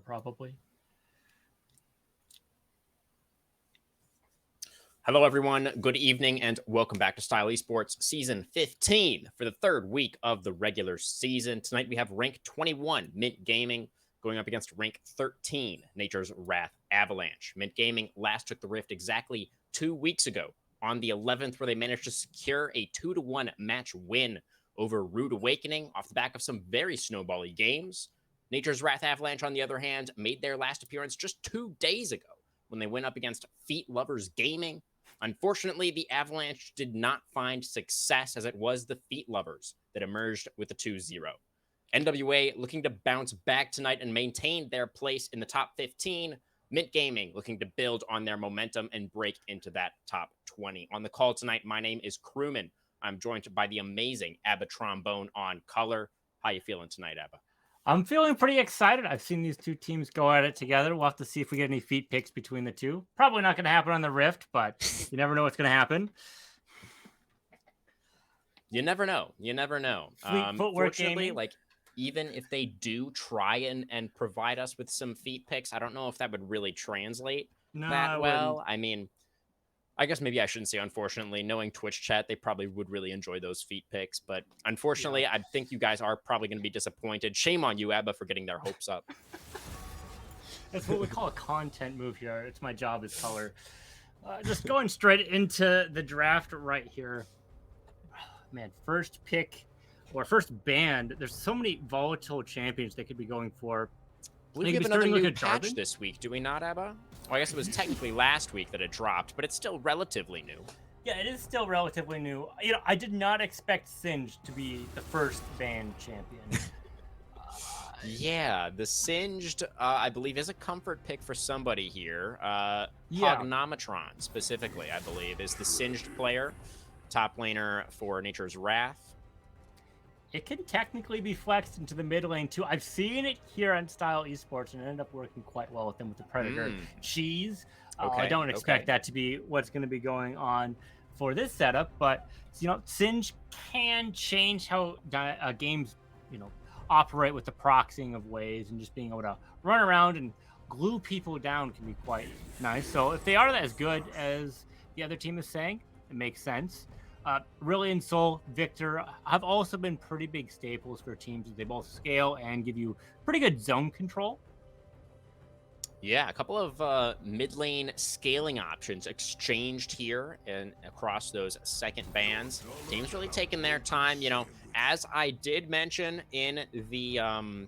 probably. Hello, everyone. Good evening, and welcome back to Style Esports Season 15 for the third week of the regular season. Tonight, we have Rank 21, MYNT Gaming, going up against Rank 13, Nature's Wrath Avalanche. MYNT Gaming last took the Rift exactly 2 weeks ago on the 11th, where they managed to secure a 2-1 match win over Rude Awakening off the back of some very snowbally games. Nature's Wrath Avalanche, on the other hand, made their last appearance just 2 days ago when they went up against Feet Lovers Gaming. Unfortunately, the Avalanche did not find success, as it was the Feet Lovers that emerged with a 2-0. NWA looking to bounce back tonight and maintain their place in the top 15. MYNT Gaming looking to build on their momentum and break into that top 20. On the call tonight, my name is Crewman. I'm joined by the amazing Abba Trombone on color. How you feeling tonight, Abba? I'm feeling pretty excited. I've seen these two teams go at it together. We'll have to see if we get any feet picks between the two. Probably not going to happen on the Rift, but you never know what's going to happen. You never know. You never know. Fleet footwork gaming. Like, even if they do try and provide us with some feet picks, I don't know if that would really translate that well. Wouldn't. I mean, I guess maybe I shouldn't say unfortunately. Knowing Twitch chat, they probably would really enjoy those feet picks. But unfortunately, I think you guys are probably going to be disappointed. Shame on you, Abba, for getting their hopes up. That's what we call a content move here. It's my job as color. Just going straight into the draft right here. Man, first pick or first band. There's so many volatile champions they could be going for. We have another new patch this week, do we not, Abba? Well, I guess it was technically last week that it dropped, but it's still relatively new. Yeah, it is still relatively new. You know, I did not expect Singe to be the first band champion. Yeah, the Singed, I believe, is a comfort pick for somebody here. Hognometron, specifically, I believe, is the Singed player. Top laner for Nature's Wrath. It can technically be flexed into the mid lane, too. I've seen it here on Style Esports, and it ended up working quite well with them with the Predator Cheese. I don't expect that to be what's going to be going on for this setup, but, you know, Singe can change how games, you know, operate with the proxying of waves, and just being able to run around and glue people down can be quite nice. So if they are as good as the other team is saying, it makes sense. Really and Soul, Victor have also been pretty big staples for teams as they both scale and give you pretty good zone control. Yeah, a couple of mid lane scaling options exchanged here and across those second bands. Teams really taking their time. You know, as I did mention in the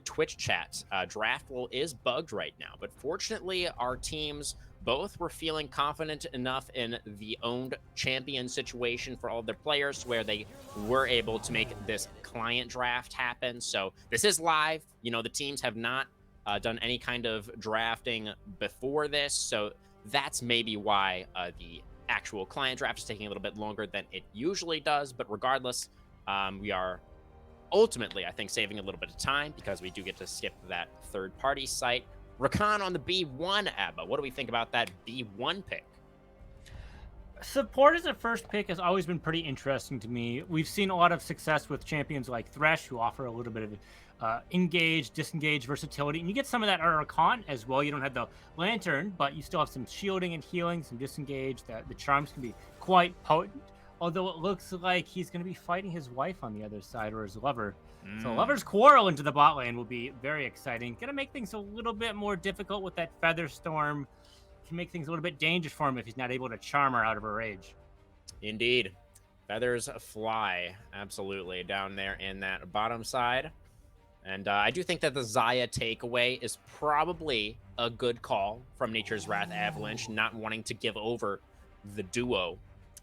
Twitch chat, draft pool is bugged right now, but fortunately our teams both were feeling confident enough in the owned champion situation for all of their players where they were able to make this client draft happen. So this is live. You know, the teams have not done any kind of drafting before this. So that's maybe why the actual client draft is taking a little bit longer than it usually does. But regardless, we are ultimately, I think, saving a little bit of time because we do get to skip that third-party site. Rakan on the B1, Abba. What do we think about that B1 pick? Support as a first pick has always been pretty interesting to me. We've seen a lot of success with champions like Thresh, who offer a little bit of engage, disengage versatility. And you get some of that at Rakan as well. You don't have the Lantern, but you still have some shielding and healing, some disengage. The charms can be quite potent. Although it looks like he's going to be fighting his wife on the other side, or his lover. So lover's quarrel into the bot lane will be very exciting. Going to make things a little bit more difficult with that Feather Storm. Can make things a little bit dangerous for him if he's not able to charm her out of her rage. Indeed. Feathers fly, absolutely, down there in that bottom side. And I do think that the Xayah takeaway is probably a good call from Nature's Wrath Avalanche, not wanting to give over the duo.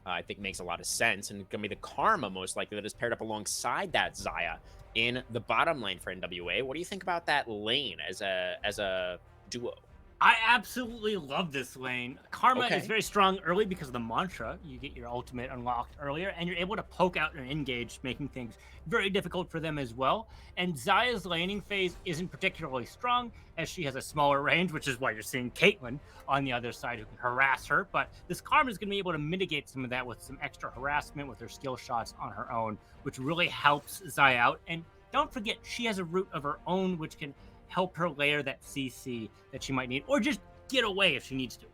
I think makes a lot of sense, and it's going to be the Karma, most likely, that is paired up alongside that Xayah in the bottom lane for NWA. What do you think about that lane as a duo? I absolutely love this lane. Karma is very strong early because of the mantra. You get your ultimate unlocked earlier, and you're able to poke out and engage, making things very difficult for them as well. And Xayah's laning phase isn't particularly strong, as she has a smaller range, which is why you're seeing Caitlyn on the other side who can harass her. But this Karma is going to be able to mitigate some of that with some extra harassment with her skill shots on her own, which really helps Xayah out. And don't forget, she has a root of her own, which can help her layer that CC that she might need, or just get away if she needs to.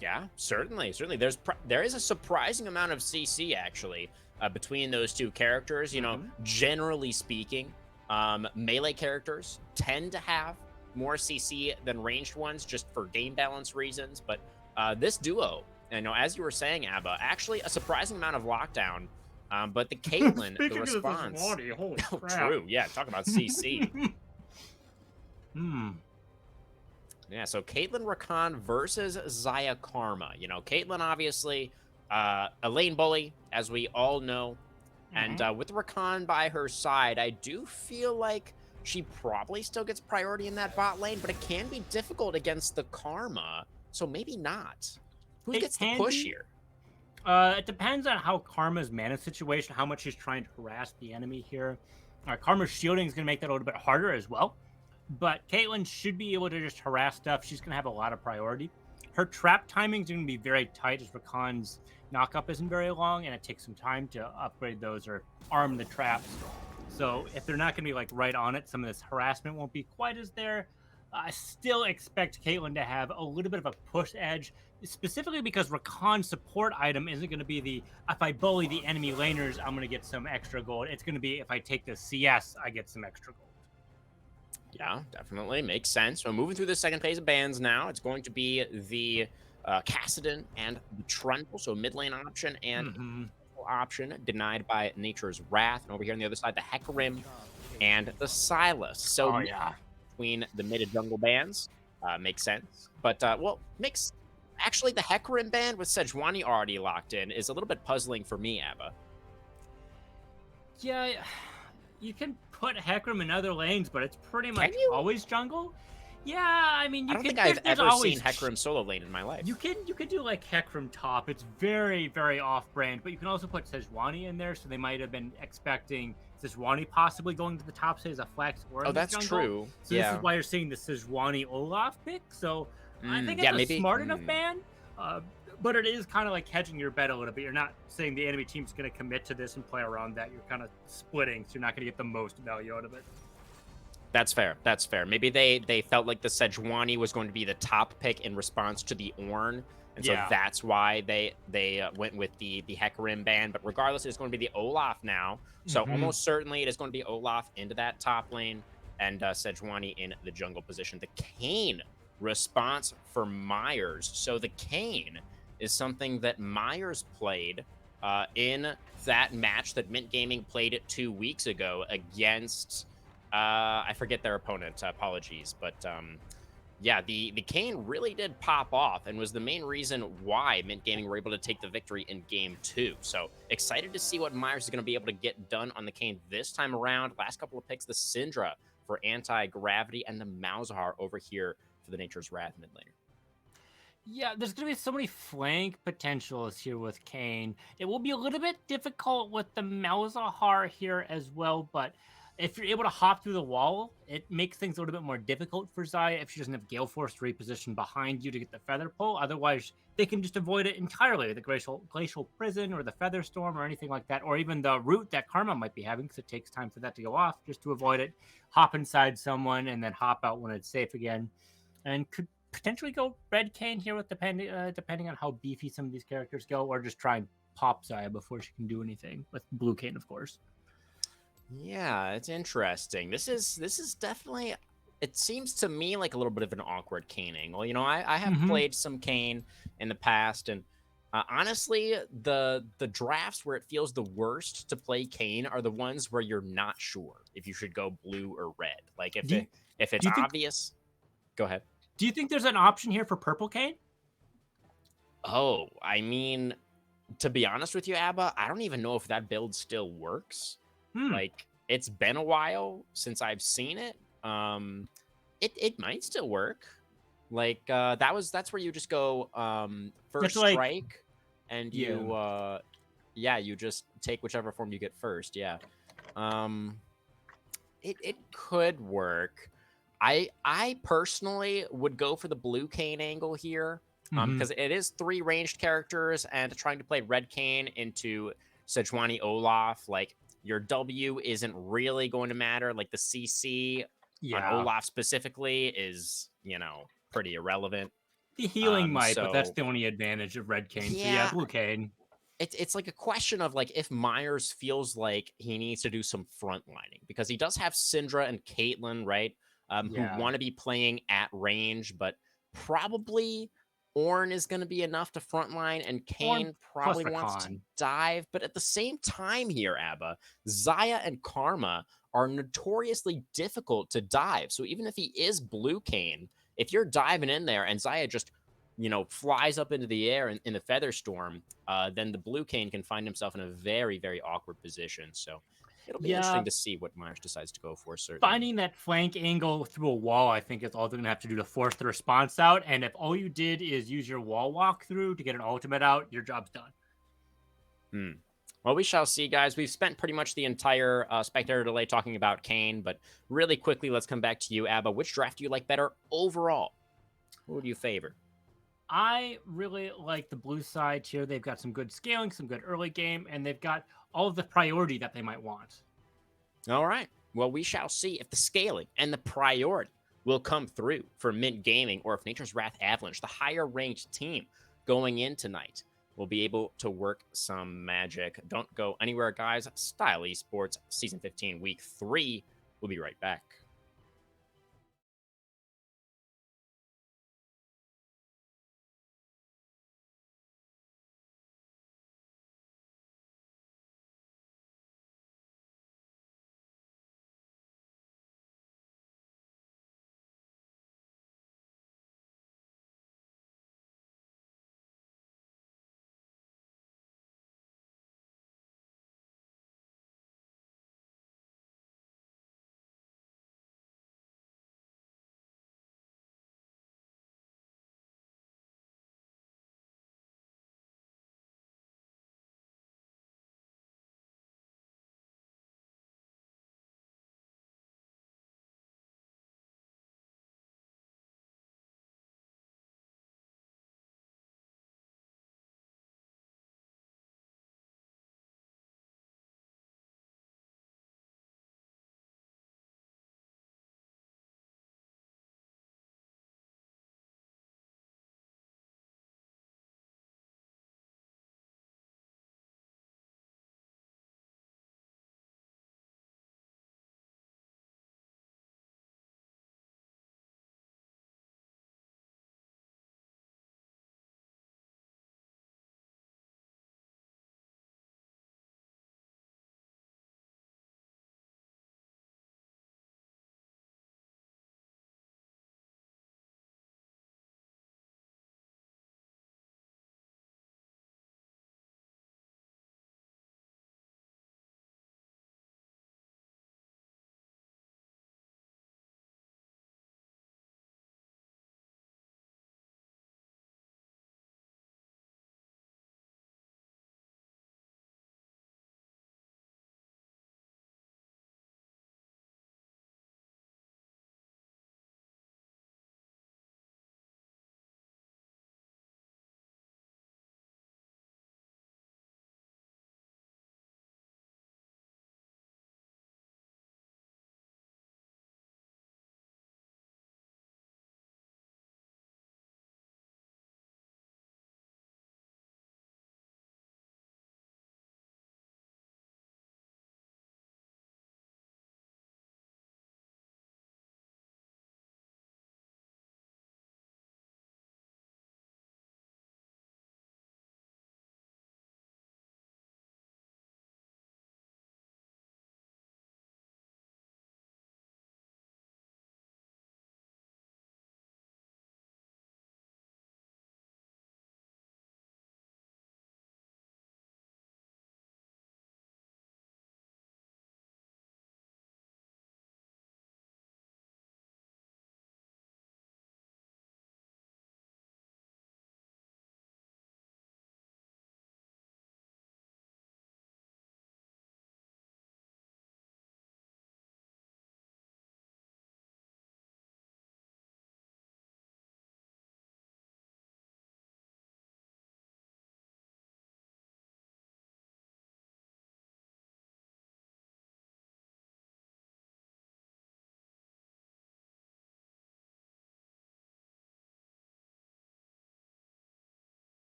Yeah, certainly. There is a surprising amount of CC actually between those two characters. You know, generally speaking, melee characters tend to have more CC than ranged ones, just for game balance reasons. But this duo, you know, as you were saying, Abba, actually a surprising amount of lockdown. But the Caitlyn, the response. Holy crap. True. Yeah, talk about CC. Yeah, so Caitlyn Rakan versus Xayah Karma. You know, Caitlyn obviously a lane bully, as we all know. And with Rakan by her side, I do feel like she probably still gets priority in that bot lane, but it can be difficult against the Karma, so maybe not. Who gets the push here? It depends on how Karma's mana situation, how much she's trying to harass the enemy here. Karma's shielding is going to make that a little bit harder as well. But Caitlyn should be able to just harass stuff. She's going to have a lot of priority. Her trap timing is going to be very tight as Rakan's knockup isn't very long, and it takes some time to upgrade those or arm the traps. So if they're not going to be like right on it, some of this harassment won't be quite as there. I still expect Caitlyn to have a little bit of a push edge, specifically because Rakan's support item isn't going to be the, if I bully the enemy laners, I'm going to get some extra gold. It's going to be, if I take the CS, I get some extra gold. Yeah, definitely. Makes sense. So moving through the second phase of bans now, it's going to be the Kassadin and the Trundle, so mid lane option and option denied by Nature's Wrath. And over here on the other side, the Hecarim and the Sylas. So between the mid and jungle bans, makes sense. But, well, actually, the Hecarim ban with Sejuani already locked in is a little bit puzzling for me, Abba. Yeah, you can put Hecarim in other lanes, but it's pretty much always jungle. Yeah, I mean, I don't think I've ever seen Hecarim solo lane in my life. You could do like Hecarim top. It's very, very off-brand, but you can also put Sejuani in there, so they might have been expecting Sejuani possibly going to the top, say, as a flex or in the jungle. True. So this is why you're seeing the Sejuani Olaf pick. So I think it's a smart enough ban. But it is kind of like hedging your bet a little bit. You're not saying the enemy team's going to commit to this and play around that. You're kind of splitting, so you're not going to get the most value out of it. That's fair. That's fair. Maybe they felt like the Sejuani was going to be the top pick in response to the Ornn, and so that's why they went with the Hecarim ban. But regardless, it's going to be the Olaf now. So almost certainly it is going to be Olaf into that top lane and Sejuani in the jungle position. The Kayn response for Myers. So the Kayn is something that Myers played in that match that Mint Gaming played 2 weeks ago against, I forget their opponent, apologies, but yeah, the Kayn really did pop off and was the main reason why Mint Gaming were able to take the victory in Game 2. So excited to see what Myers is going to be able to get done on the Kayn this time around. Last couple of picks, the Syndra for anti-gravity and the Malzahar over here for the Nature's Wrath mid laner. Yeah, there's going to be so many flank potentials here with Kayn. It will be a little bit difficult with the Malzahar here as well, but if you're able to hop through the wall, it makes things a little bit more difficult for Xayah if she doesn't have Gale Force to reposition behind you to get the Feather Pull. Otherwise, they can just avoid it entirely, the Glacial Prison or the Feather Storm or anything like that, or even the route that Karma might be having, because it takes time for that to go off, just to avoid it. Hop inside someone and then hop out when it's safe again. And could potentially go red Kayn here with depending on how beefy some of these characters go, or just try and pop Xayah before she can do anything with blue Kayn, of course. Yeah, it's interesting. This is definitely, it seems to me like a little bit of an awkward Kayn angle. You know, I have played some Kayn in the past, and honestly, the drafts where it feels the worst to play Kayn are the ones where you're not sure if you should go blue or red. Like if it's obvious, go ahead. Do you think there's an option here for purple Kayn? Oh, I mean, to be honest with you, Abba, I don't even know if that build still works. Like, it's been a while since I've seen it. It might still work. Like, that's where you just go first strike, and you you just take whichever form you get first. Yeah. It could work. I personally would go for the blue Kayn angle here, because it is 3 ranged characters, and trying to play red Kayn into Sejuani Olaf, like, your W isn't really going to matter. Like, the CC on Yeah. Olaf specifically is, you know, pretty irrelevant. The healing might, but that's So the only advantage of Red Cane. So yeah, yeah, Blue Cane. it's like a question of like if Myers feels like he needs to do some frontlining because he does have Syndra and Caitlyn, right? Who Yeah. want to be playing at range, but probably Ornn is going to be enough to frontline, and Kane plus probably the wants to con. dive. But at the same time here, Abba, Xayah and Karma are notoriously difficult to dive. So even if he is Blue Cane, if you're diving in there and Xayah just, you know, flies up into the air in the Feather Storm, then the Blue Cane can find himself in a very, very awkward position. So it'll be interesting to see what Myers decides to go for, certainly. Finding that flank angle through a wall, I think, is all they're going to have to do to force the response out. And if all you did is use your wall walkthrough to get an ultimate out, your job's done. Well, we shall see, guys. We've spent pretty much the entire spectator delay talking about Kane, but really quickly, let's come back to you, Abba. Which draft do you like better overall? Who do you favor? I really like the blue side here. They've got some good scaling, some good early game, and they've got all of the priority that they might want. All right. Well, we shall see if the scaling and the priority will come through for Mint Gaming, or if Nature's Wrath Avalanche, the higher ranked team going in tonight, will be able to work some magic. Don't go anywhere, guys. Style Esports Season 15, Week 3. We'll be right back.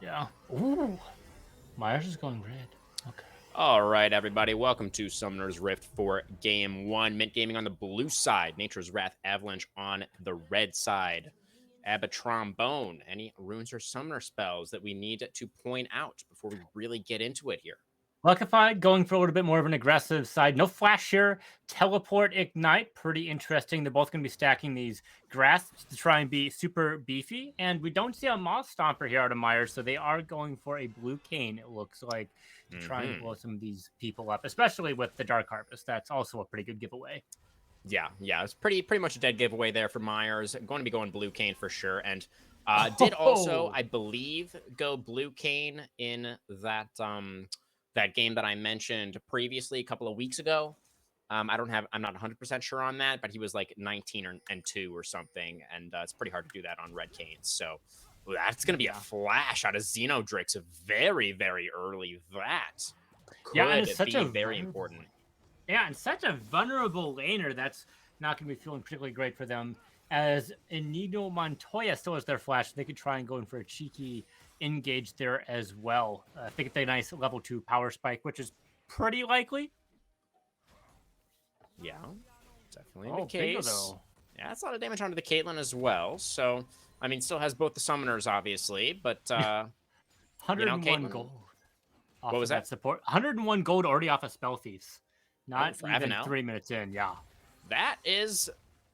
Yeah. Ooh. Myers is going red. Okay. All right, everybody. Welcome to Summoner's Rift for Game 1. Mint Gaming on the blue side. Nature's Wrath Avalanche on the red side. Abba Trombone. Any runes or summoner spells that we need to point out before we really get into it here? Luckified going for a little bit more of an aggressive side. No flash here. Teleport, Ignite. Pretty interesting. They're both going to be stacking these grasps to try and be super beefy. And we don't see a Moth Stomper here out of Myers, so they are going for a blue cane, it looks like, to try and blow some of these people up, especially with the Dark Harvest. That's also a pretty good giveaway. Yeah, it's pretty much a dead giveaway there for Myers. Going to be going blue cane for sure. And did also, I believe, go blue cane in that that game that I mentioned previously a couple of weeks ago. I'm not 100% sure on that, but he was like 19 and 2 or something, and it's pretty hard to do that on red canes. So that's going to be a flash out of Xenodrix very, very early. That could be very important. Yeah, and such a vulnerable laner, that's not going to be feeling particularly great for them. As Inigo Montoya still has their flash, they could try and go in for a cheeky engage there as well. I think it's a nice level 2 power spike, which is pretty likely. Yeah, definitely the case. Though. Yeah, that's a lot of damage onto the Caitlyn as well. So, I mean, still has both the summoners, obviously, but 101 gold. What was that? Support? 101 gold already off of Spell Thieves. Not even Avanel. 3 minutes in, yeah. That is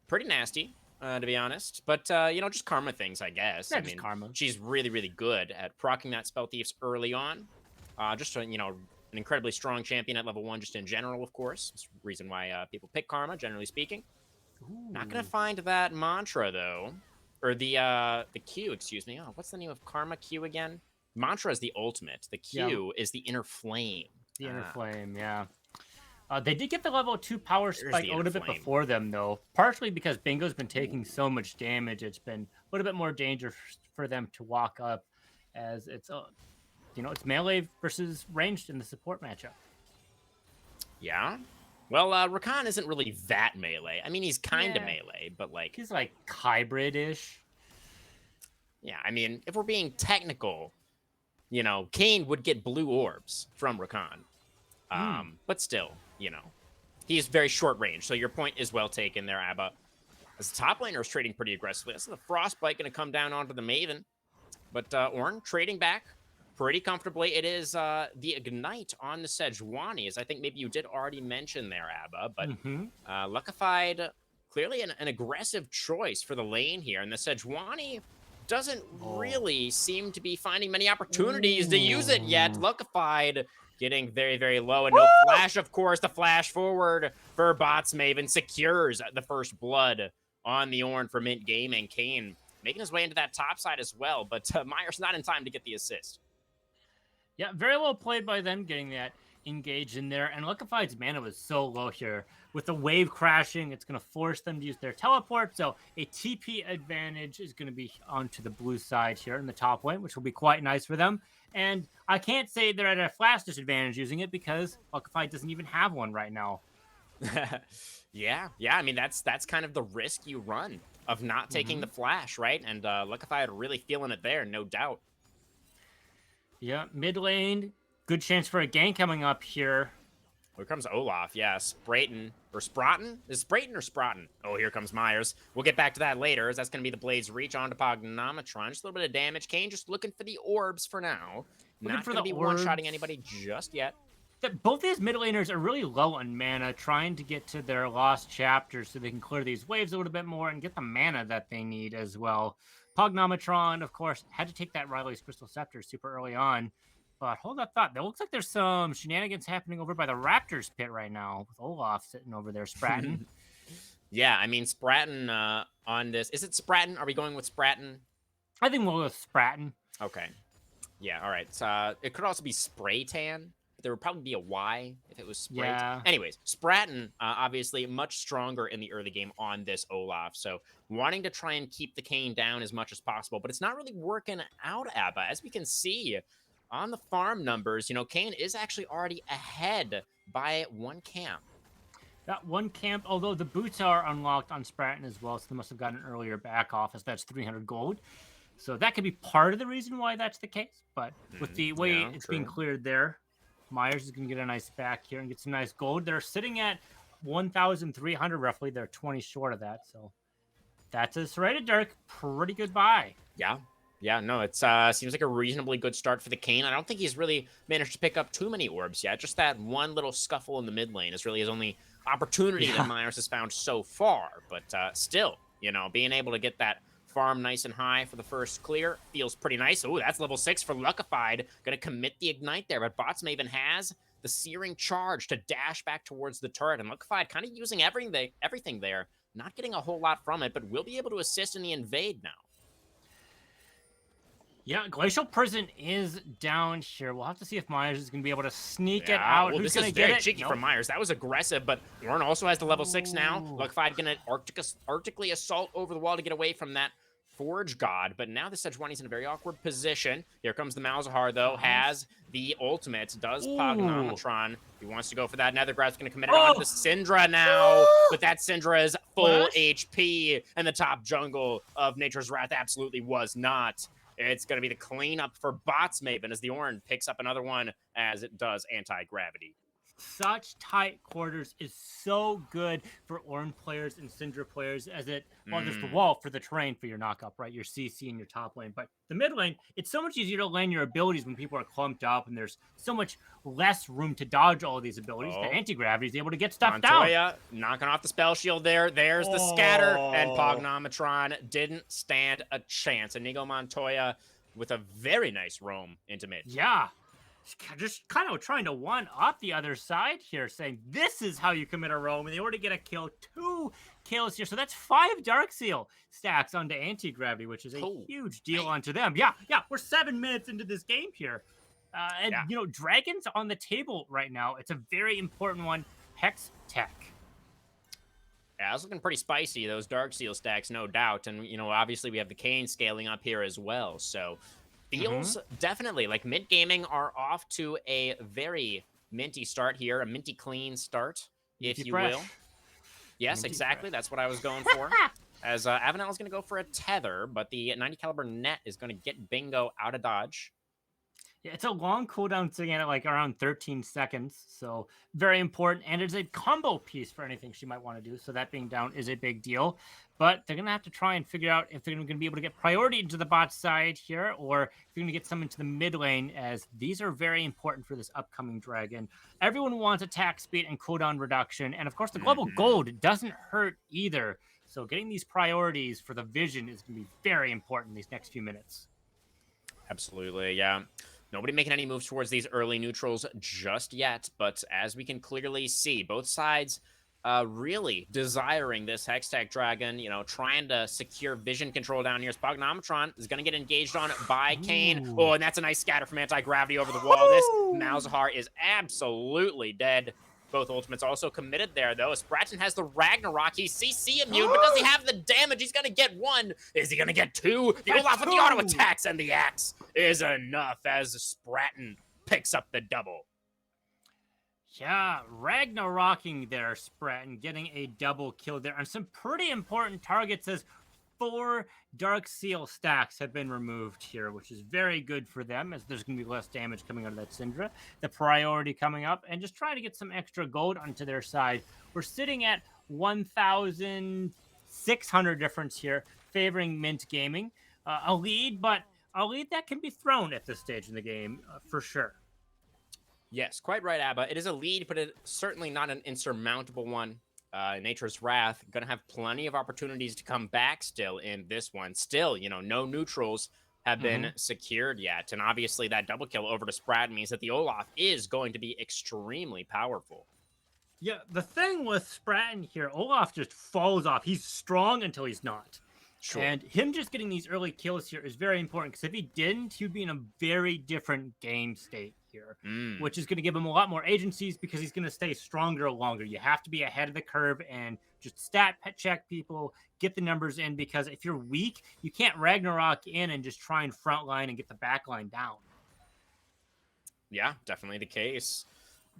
pretty nasty, to be honest. But, just karma things, I guess. Yeah, just karma. She's really, really good at proccing that Spell Thieves early on. Just, an incredibly strong champion at level 1 just in general, of course. It's the reason why people pick karma, generally speaking. Ooh. Not going to find that mantra, though. Or the Q, excuse me. Oh, what's the name of karma Q again? Mantra is the ultimate. The Q is the inner flame. The inner flame, yeah. They did get the level 2 power spike a little bit before them, though. Partially because Bingo's been taking so much damage. It's been a little bit more dangerous for them to walk up, as it's it's melee versus ranged in the support matchup. Yeah. Well, Rakan isn't really that melee. I mean, he's kind of melee, but like... He's like hybrid-ish. Yeah, I mean, if we're being technical, Kayn would get blue orbs from Rakan. But still, he's very short range. So your point is well taken there, Abba. As the top laner is trading pretty aggressively. That's the Frostbite going to come down onto the Maven. But Ornn trading back pretty comfortably. It is the Ignite on the Sejuani, as I think maybe you did already mention there, Abba. But Luckified, clearly an aggressive choice for the lane here. And the Sejuani doesn't really seem to be finding many opportunities to use it yet. Luckified getting very, very low. And no flash, of course. The flash forward for Bots Maven secures the first blood on the Ornn for Mint Gaming. Kayn making his way into that top side as well. But Myers not in time to get the assist. Yeah, very well played by them getting that engage in there. And Luckified's mana was so low here. With the wave crashing, it's going to force them to use their teleport. So a TP advantage is going to be onto the blue side here in the top lane, which will be quite nice for them. And I can't say they're at a flash disadvantage using it because Luckified doesn't even have one right now. Yeah. I mean, that's kind of the risk you run of not taking the flash, right? And Luckified really feeling it there, no doubt. Yeah, mid lane, good chance for a gank coming up here. Here comes Olaf, yeah, Sprayton, or Sprotten? Is Sprayton or Sprotten? Oh, here comes Myers. We'll get back to that later, as that's going to be the Blade's Reach onto Pognometron. Just a little bit of damage. Kayn just looking for the orbs for now. Not going to be one-shotting anybody just yet. Both these mid laners are really low on mana, trying to get to their lost chapters so they can clear these waves a little bit more and get the mana that they need as well. Pognometron, of course, had to take that Riley's Crystal Scepter super early on. But hold that thought. There looks like there's some shenanigans happening over by the Raptors pit right now with Olaf sitting over there, Spratton. Yeah, I mean, Spratton on this. Is it Spratton? Are we going with Spratton? I think we'll go with Spratton. Okay. Yeah, all right. It could also be Spraytan. There would probably be a Y if it was Spray. Yeah. Anyways, Spratton, obviously much stronger in the early game on this Olaf. So wanting to try and keep the Kayn down as much as possible. But it's not really working out, Abba. As we can see on the farm numbers, Kayn is actually already ahead by one camp. That one camp, although the boots are unlocked on Spratton as well, so they must have gotten an earlier back off, as that's 300 gold. So that could be part of the reason why that's the case. But with the way it's being cleared there, Myers is going to get a nice back here and get some nice gold. They're sitting at 1,300 roughly. They're 20 short of that. So that's a serrated Dirk. Pretty good buy. Yeah. Yeah, no, it seems like a reasonably good start for the Kane. I don't think he's really managed to pick up too many orbs yet. Just that one little scuffle in the mid lane is really his only opportunity that Myers has found so far. But still, you know, being able to get that farm nice and high for the first clear feels pretty nice. Oh, that's level 6 for Luckified. Going to commit the Ignite there, but Botsmaven has the Searing Charge to dash back towards the turret. And Luckified kind of using everything there. Not getting a whole lot from it, but will be able to assist in the invade now. Yeah, Glacial Prison is down here. We'll have to see if Myers is going to be able to sneak it out. Well, this is very cheeky from Myers. That was aggressive, but Warren also has the level 6 now. Luckified going to Arctically assault over the wall to get away from that Forge God, but now the Sejuani's in a very awkward position. Here comes the Malzahar, though, has the ultimate, does Pognometron. He wants to go for that. Nethergrass going to commit it on to Syndra now, but that Syndra is full HP, and the top jungle of Nature's Wrath absolutely was not. It's going to be the cleanup for Botsmaven as the Orin picks up another one as it does anti-gravity. Such tight quarters is so good for Orin players and Syndra players as it, well, there's the wall for the terrain for your knock-up, right? Your CC and your top lane. But the mid lane, it's so much easier to land your abilities when people are clumped up and there's so much less room to dodge all of these abilities. The anti-gravity is able to get stuff Montoya knocking off the spell shield there. There's the scatter, and Pognometron didn't stand a chance. Inigo Montoya with a very nice roam into mid. Yeah. Just kind of trying to one-up the other side here, saying this is how you commit a roam, and they already get a kill. 2 kills here, so that's 5 Darkseal stacks onto anti-gravity, which is a huge deal onto them. Yeah, we're 7 minutes into this game here. You know, Dragon's on the table right now. It's a very important one. Hex Tech. Yeah, it's looking pretty spicy, those Darkseal stacks, no doubt. And, you know, obviously we have the Kane scaling up here as well, so feels definitely like Mint Gaming are off to a very minty start here, a minty clean start, if you will. Yes, exactly. That's what I was going for. As Avalanche is going to go for a tether, but the 90 caliber net is going to get Bingo out of dodge. Yeah, it's a long cooldown sitting at like around 13 seconds, so very important. And it's a combo piece for anything she might want to do, so that being down is a big deal. But they're going to have to try and figure out if they're going to be able to get priority into the bot side here, or if they're going to get some into the mid lane, as these are very important for this upcoming dragon. Everyone wants attack speed and cooldown reduction, and of course the global gold doesn't hurt either. So getting these priorities for the vision is going to be very important in these next few minutes. Absolutely, yeah. Nobody making any moves towards these early neutrals just yet, but as we can clearly see, both sides really desiring this Hextech Dragon, you know, trying to secure vision control down here. Pognometron is going to get engaged on by Kane. Oh, and that's a nice scatter from anti-gravity over the wall. This Malzahar is absolutely dead. Both ultimates also committed there, though. Spratton has the Ragnarok. He's CC immune, but does he have the damage? He's going to get 1. Is he going to get 2? The Olaf with the auto attacks, and the axe is enough as Spratton picks up the double. Yeah, Ragnaroking there, Spratton, getting a double kill there. And some pretty important targets as 4 Darkseal stacks have been removed here, which is very good for them, as there's going to be less damage coming out of that Syndra. The priority coming up, and just trying to get some extra gold onto their side. We're sitting at 1,600 difference here, favoring Mint Gaming. A lead, but a lead that can be thrown at this stage in the game, for sure. Yes, quite right, Abba. It is a lead, but it's certainly not an insurmountable one. Nature's Wrath going to have plenty of opportunities to come back still in this one. Still, you know, no neutrals have been secured yet. And obviously that double kill over to Sprat means that the Olaf is going to be extremely powerful. Yeah, the thing with Spratton here, Olaf just falls off. He's strong until he's not. Sure. And him just getting these early kills here is very important, because if he didn't, he'd be in a very different game state here, which is going to give him a lot more agencies, because he's going to stay stronger longer. You have to be ahead of the curve and just stat check people, get the numbers in, because if you're weak, you can't Ragnarok in and just try and frontline and get the backline down. Yeah, definitely the case.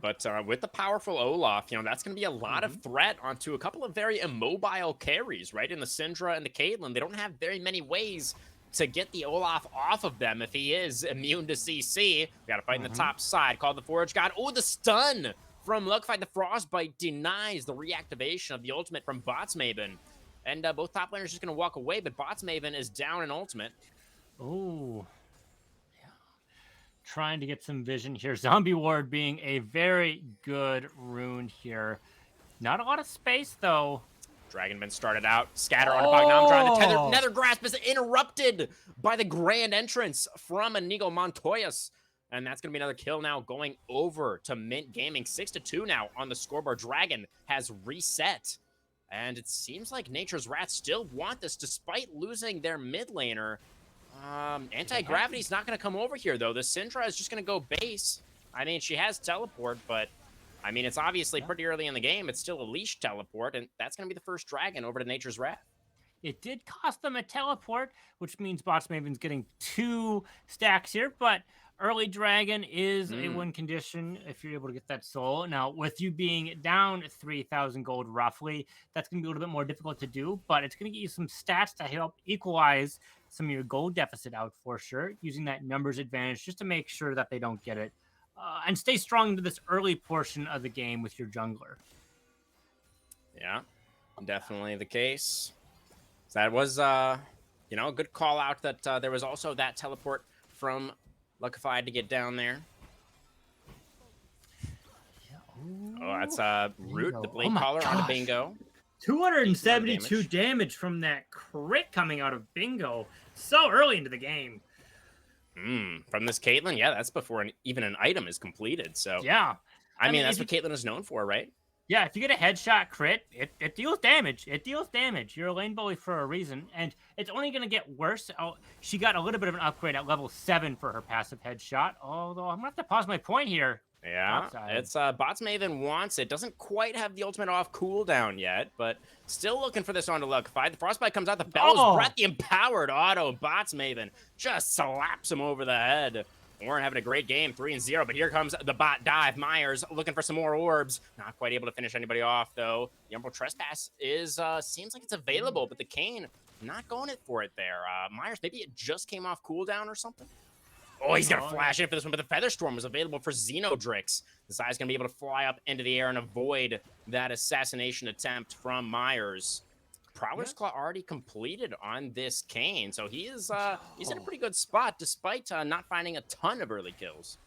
But with the powerful Olaf, you know, that's going to be a lot of threat onto a couple of very immobile carries, right? In the Syndra and the Caitlyn, they don't have very many ways to get the Olaf off of them if he is immune to CC. We got to fight in the top side. Called the Forge God. Oh, the stun from Luckfight. The Frostbite denies the reactivation of the ultimate from Botsmaven. And both top laners just going to walk away, but Botsmaven is down in ultimate. Oh, yeah. Trying to get some vision here. Zombie Ward being a very good rune here. Not a lot of space, though. Dragonman started out. Scatter on Pognometron. The Nether Grasp is interrupted by the grand entrance from Inigo Montoyas. And that's going to be another kill now going over to Mint Gaming. 6-2 now on the scoreboard. Dragon has reset. And it seems like Nature's Wrath still want this despite losing their mid laner. Anti-Gravity's not going to come over here, though. The Syndra is just going to go base. I mean, she has teleport, but I mean, it's obviously pretty early in the game. It's still a leash teleport, and that's going to be the first dragon over to Nature's Wrath. It did cost them a teleport, which means Botsmaven's getting 2 stacks here, but early dragon is a win condition if you're able to get that soul. Now, with you being down 3,000 gold roughly, that's going to be a little bit more difficult to do, but it's going to get you some stats to help equalize some of your gold deficit out for sure, using that numbers advantage just to make sure that they don't get it. And stay strong into this early portion of the game with your jungler. Yeah, definitely the case. So that was, you know, a good call out that there was also that teleport from Luckified to get down there. Oh, that's Root, the Blade Caller onto Bingo. 272 damage from that crit coming out of Bingo so early into the game. From this Caitlyn, yeah, that's before even an item is completed. So yeah, I mean that's what Caitlyn is known for, right? Yeah, if you get a headshot crit, it deals damage. It deals damage. You're a lane bully for a reason, and it's only going to get worse. Oh, she got a little bit of an upgrade at level 7 for her passive headshot, although I'm going to have to pause my point here. Yeah, outside. It's Botsmaven wants it. Doesn't quite have the ultimate off cooldown yet, but still looking for this on to Luckified. The Frostbite comes out, the Bell's Breath, the empowered auto. Botsmaven just slaps him over the head. Warren having a great game, 3-0, but here comes the bot dive. Myers looking for some more orbs. Not quite able to finish anybody off, though. The Umbral Trespass is, seems like it's available, but the Kayn not going it for it there. Myers, maybe it just came off cooldown or something? Oh, he's going to flash in for this one, but the Featherstorm was available for Xenodrix. This guy's going to be able to fly up into the air and avoid that assassination attempt from Myers. Prowler's Claw already completed on this Kayn, so he is he's in a pretty good spot despite not finding a ton of early kills.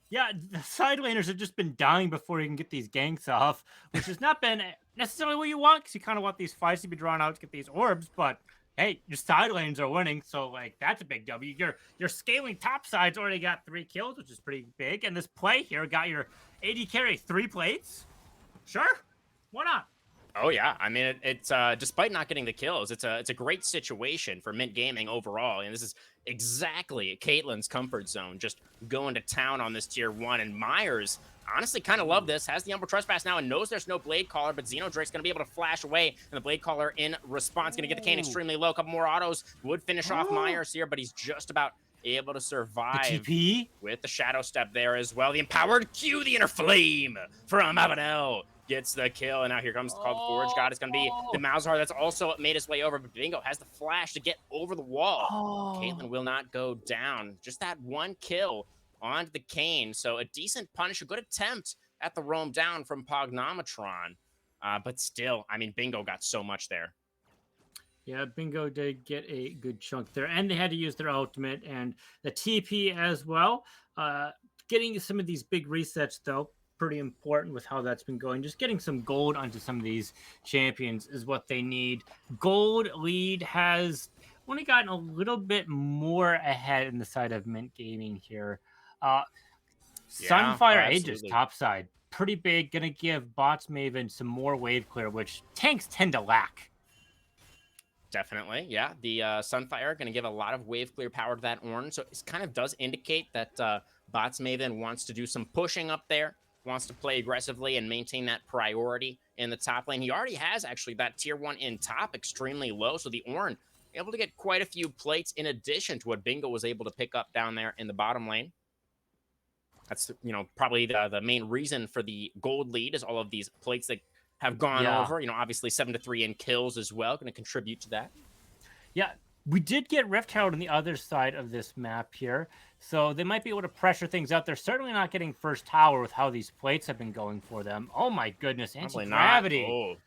Yeah, the side laners have just been dying before you can get these ganks off, which has not been necessarily what you want, because you kind of want these fights to be drawn out to get these orbs, but hey, your side lanes are winning, so like that's a big W. Your scaling top side's already got 3 kills, which is pretty big, and this play here got your AD carry 3 plates. Sure, why not? Oh yeah, I mean it's despite not getting the kills, it's a great situation for Mint Gaming overall, and this is exactly Caitlyn's comfort zone, just going to town on this tier 1. And Myers honestly kind of love this, has the Umbral Trespass now and knows there's no Blade Caller, but Xenodrix's going to be able to flash away, and the Blade Caller in response going to get the Kayn extremely low. A couple more autos would finish off Myers here, but he's just about able to survive the TP with the Shadow Step there as well. The empowered Q, the Inner Flame from Avanel gets the kill, and now here comes the call. The Forge God. It's going to be the Malzahar that's also made his way over, but Bingo has the flash to get over the wall. Caitlyn will not go down. Just that 1 kill onto the Kayn, so a decent punish, a good attempt at the roam down from Pognometron, but still, I mean, Bingo got so much there. Yeah, Bingo did get a good chunk there, and they had to use their ultimate and the TP as well. Getting some of these big resets, though, pretty important with how that's been going. Just getting some gold onto some of these champions is what they need. Gold lead has only gotten a little bit more ahead in the side of Mint Gaming here. Sunfire Aegis topside, pretty big. Gonna give Botsmaven some more wave clear, which tanks tend to lack. Definitely, yeah. The Sunfire going to give a lot of wave clear power to that Ornn, so it kind of does indicate that Botsmaven wants to do some pushing up there, wants to play aggressively and maintain that priority in the top lane. He already has actually that tier 1 in top extremely low, so the Ornn able to get quite a few plates in addition to what Bingo was able to pick up down there in the bottom lane. That's, you know, probably the main reason for the gold lead is all of these plates that have gone over. You know, obviously 7-3 in kills as well, going to contribute to that. Yeah, We did get Rift Herald on the other side of this map here, so they might be able to pressure things out. They're certainly not getting first tower with how these plates have been going for them. Oh my goodness, Probably not. anti-gravity.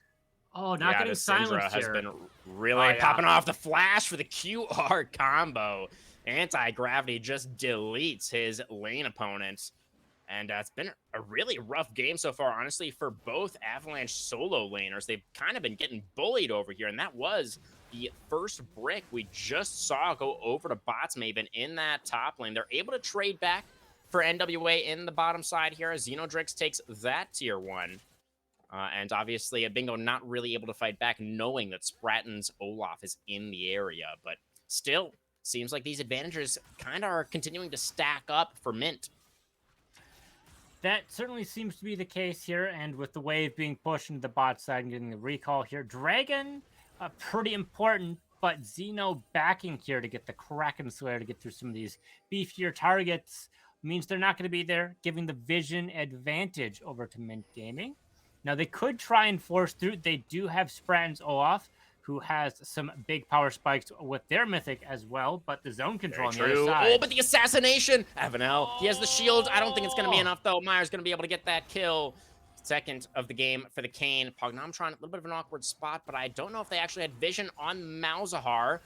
Oh, not Yeah, the getting Syndra silenced has here. been really popping off. The flash for the QR combo. Anti-gravity just deletes his lane opponent. And it's been a really rough game so far, honestly, for both Avalanche solo laners. They've kind of been getting bullied over here, and that was the first brick we just saw go over to Bots Maven in that top lane. They're able to trade back for NWA in the bottom side here as Xenodrix takes that tier 1. And obviously, a Bingo not really able to fight back, knowing that Spratton's Olaf is in the area. But still, seems like these advantages kind of are continuing to stack up for MYNT. That certainly seems to be the case here, and with the wave being pushed into the bot side and getting the recall here, Dragon, pretty important, but Xeno backing here to get the Kraken Slayer to get through some of these beefier targets means they're not going to be there, giving the vision advantage over to MYNT Gaming. Now, they could try and force through. They do have Spratton's Olaf, who has some big power spikes with their mythic as well, but the zone control on the other side. Oh, but the assassination! Avanel, he has the shield. I don't think it's going to be enough, though. Meyer's going to be able to get that kill. Second of the game for the Kane. Pognomtron, a little bit of an awkward spot, but I don't know if they actually had vision on Malzahar.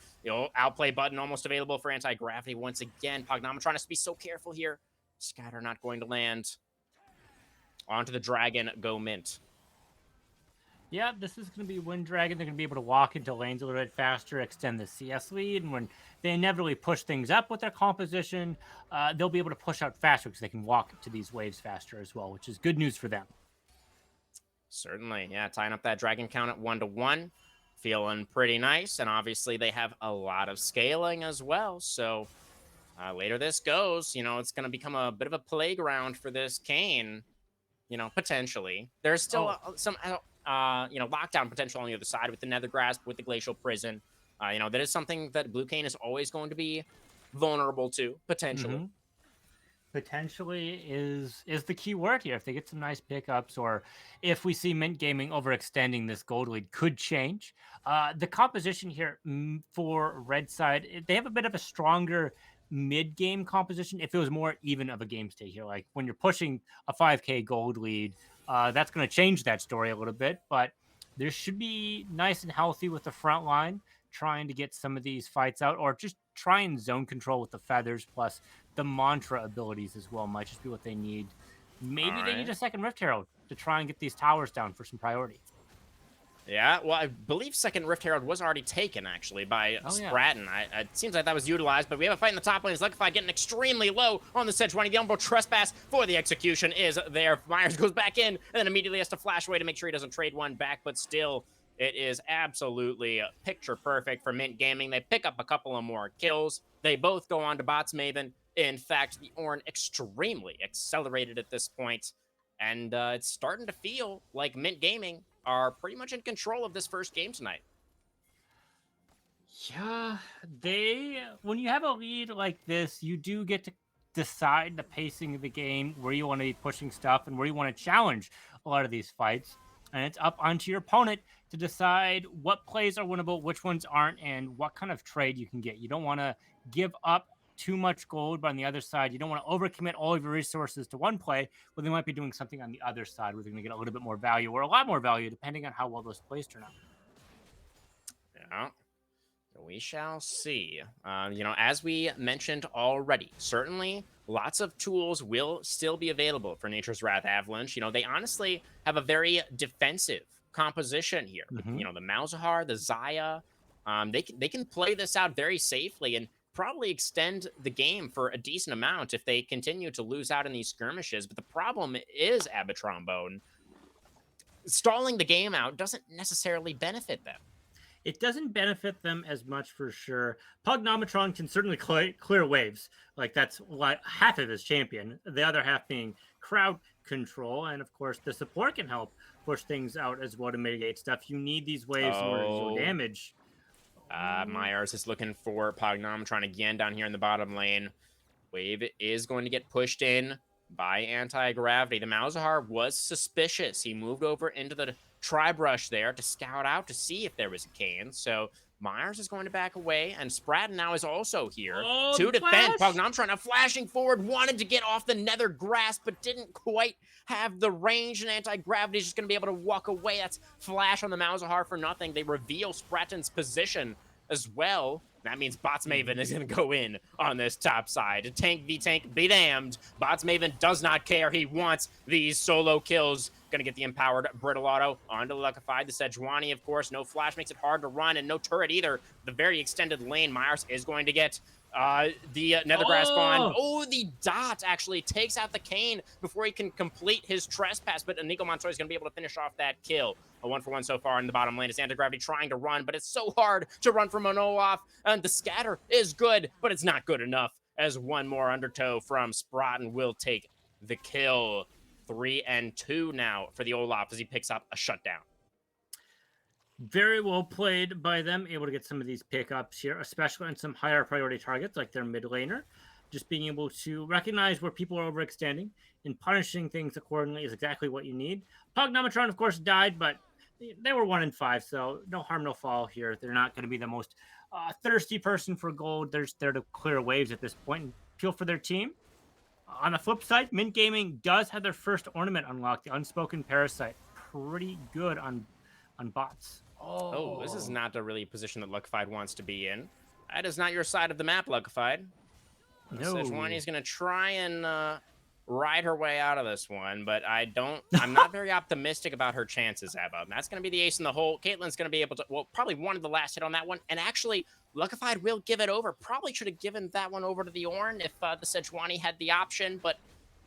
Outplay button almost available for anti-gravity once again. Pognomtron has to be so careful here. Scatter not going to land. Onto the Dragon, go MYNT. Yeah, this is going to be Wind Dragon. They're going to be able to walk into lanes a little bit faster, extend the CS lead, and when they inevitably push things up with their composition, they'll be able to push out faster because they can walk to these waves faster as well, which is good news for them. Certainly, yeah, tying up that Dragon count at 1-1, feeling pretty nice, and obviously they have a lot of scaling as well, so later this goes, it's going to become a bit of a playground for this Kane, potentially. There's still some... lockdown potential on the other side with the Nether Grasp, with the Glacial Prison. That is something that Blue Cane is always going to be vulnerable to, potentially. Mm-hmm. Potentially is the key word here. If they get some nice pickups, or if we see MYNT Gaming overextending this gold lead, could change. The composition here for Red side, they have a bit of a stronger mid-game composition if it was more even of a game state here. Like when you're pushing a 5K gold lead, that's going to change that story a little bit, but there should be nice and healthy with the front line, trying to get some of these fights out, or just try and zone control with the feathers, plus the mantra abilities as well might just be what they need. Maybe they need a second Rift Herald to try and get these towers down for some priority. Yeah, well, I believe second Rift Herald was already taken, actually, by Spratton. It seems like that was utilized, but we have a fight in the top lane. It's Liquefied getting extremely low on the Sejuani. The Umbral Trespass for the execution is there. Myers goes back in, and then immediately has to flash away to make sure he doesn't trade one back, but still, it is absolutely picture perfect for MYNT Gaming. They pick up a couple of more kills. They both go on to Bots Maven. In fact, the Ornn extremely accelerated at this point, and it's starting to feel like MYNT Gaming are pretty much in control of this first game tonight. Yeah, when you have a lead like this, you do get to decide the pacing of the game, where you want to be pushing stuff and where you want to challenge a lot of these fights. And it's up onto your opponent to decide what plays are winnable, which ones aren't, and what kind of trade you can get. You don't want to give up too much gold, but on the other side, you don't want to overcommit all of your resources to one play, where they might be doing something on the other side where they're going to get a little bit more value, or a lot more value, depending on how well those plays turn out. Yeah, we shall see. As we mentioned already, certainly lots of tools will still be available for Nature's Wrath Avalanche. They honestly have a very defensive composition here. Mm-hmm. The Malzahar, the Xayah, they can play this out very safely and probably extend the game for a decent amount if they continue to lose out in these skirmishes. But the problem is Abatrombone. Stalling the game out doesn't necessarily benefit them. It doesn't benefit them as much, for sure. Pognometron can certainly clear waves. Like, that's like half of his champion. The other half being crowd control. And, of course, the support can help push things out as well to mitigate stuff. You need these waves in order to deal damage. Myers is looking for Pognometron again down here in the bottom lane. Wave is going to get pushed in by anti-gravity. The Malzahar was suspicious. He moved over into the Tri-Brush there to scout out to see if there was a Kane. So Myers is going to back away, and Sprat now is also here Oh, to defend. flash! Pognomtron now flashing forward, wanted to get off the nether grass, but didn't quite have the range, and anti-gravity is just going to be able to walk away. That's flash on the Malzahar for nothing. They reveal Spratton's position as well. That means Bots Maven is going to go in on this top side. Tank v tank, be damned. Bots Maven does not care. He wants these solo kills. Going to get the empowered Brittle Auto onto Luckified. The Sejuani, of course. No flash makes it hard to run, and no turret either. The very extended lane. Myers is going to get the Nethergrass spawn. Oh, the dot actually takes out the Kane before he can complete his trespass, but Nico Montoya is going to be able to finish off that kill. A 1-for-1 so far in the bottom lane. It's Anti-Gravity trying to run, but it's so hard to run from Olaf. And the scatter is good, but it's not good enough, as one more undertow from Spratton will take the kill. 3-2 now for the Olaf as he picks up a shutdown. Very well played by them, able to get some of these pickups here, especially on some higher priority targets like their mid laner. Just being able to recognize where people are overextending and punishing things accordingly is exactly what you need. Pognometron, of course, died, but they were 1 in 5, so no harm, no foul here. They're not going to be the most thirsty person for gold. They're there to clear waves at this point and feel for their team. On the flip side, Mint Gaming does have their first ornament unlocked, the Unspoken Parasite. Pretty good on bots. Oh, this is not the really position that Luckified wants to be in. That is not your side of the map, Luckified. No. Sejuani is going to try and ride her way out of this one, but I'm not very optimistic about her chances, Abba. That's going to be the ace in the hole. Caitlyn's going to be able to, well, probably wanted the last hit on that one, and actually, Luckified will give it over. Probably should have given that one over to the Ornn if the Sejuani had the option, but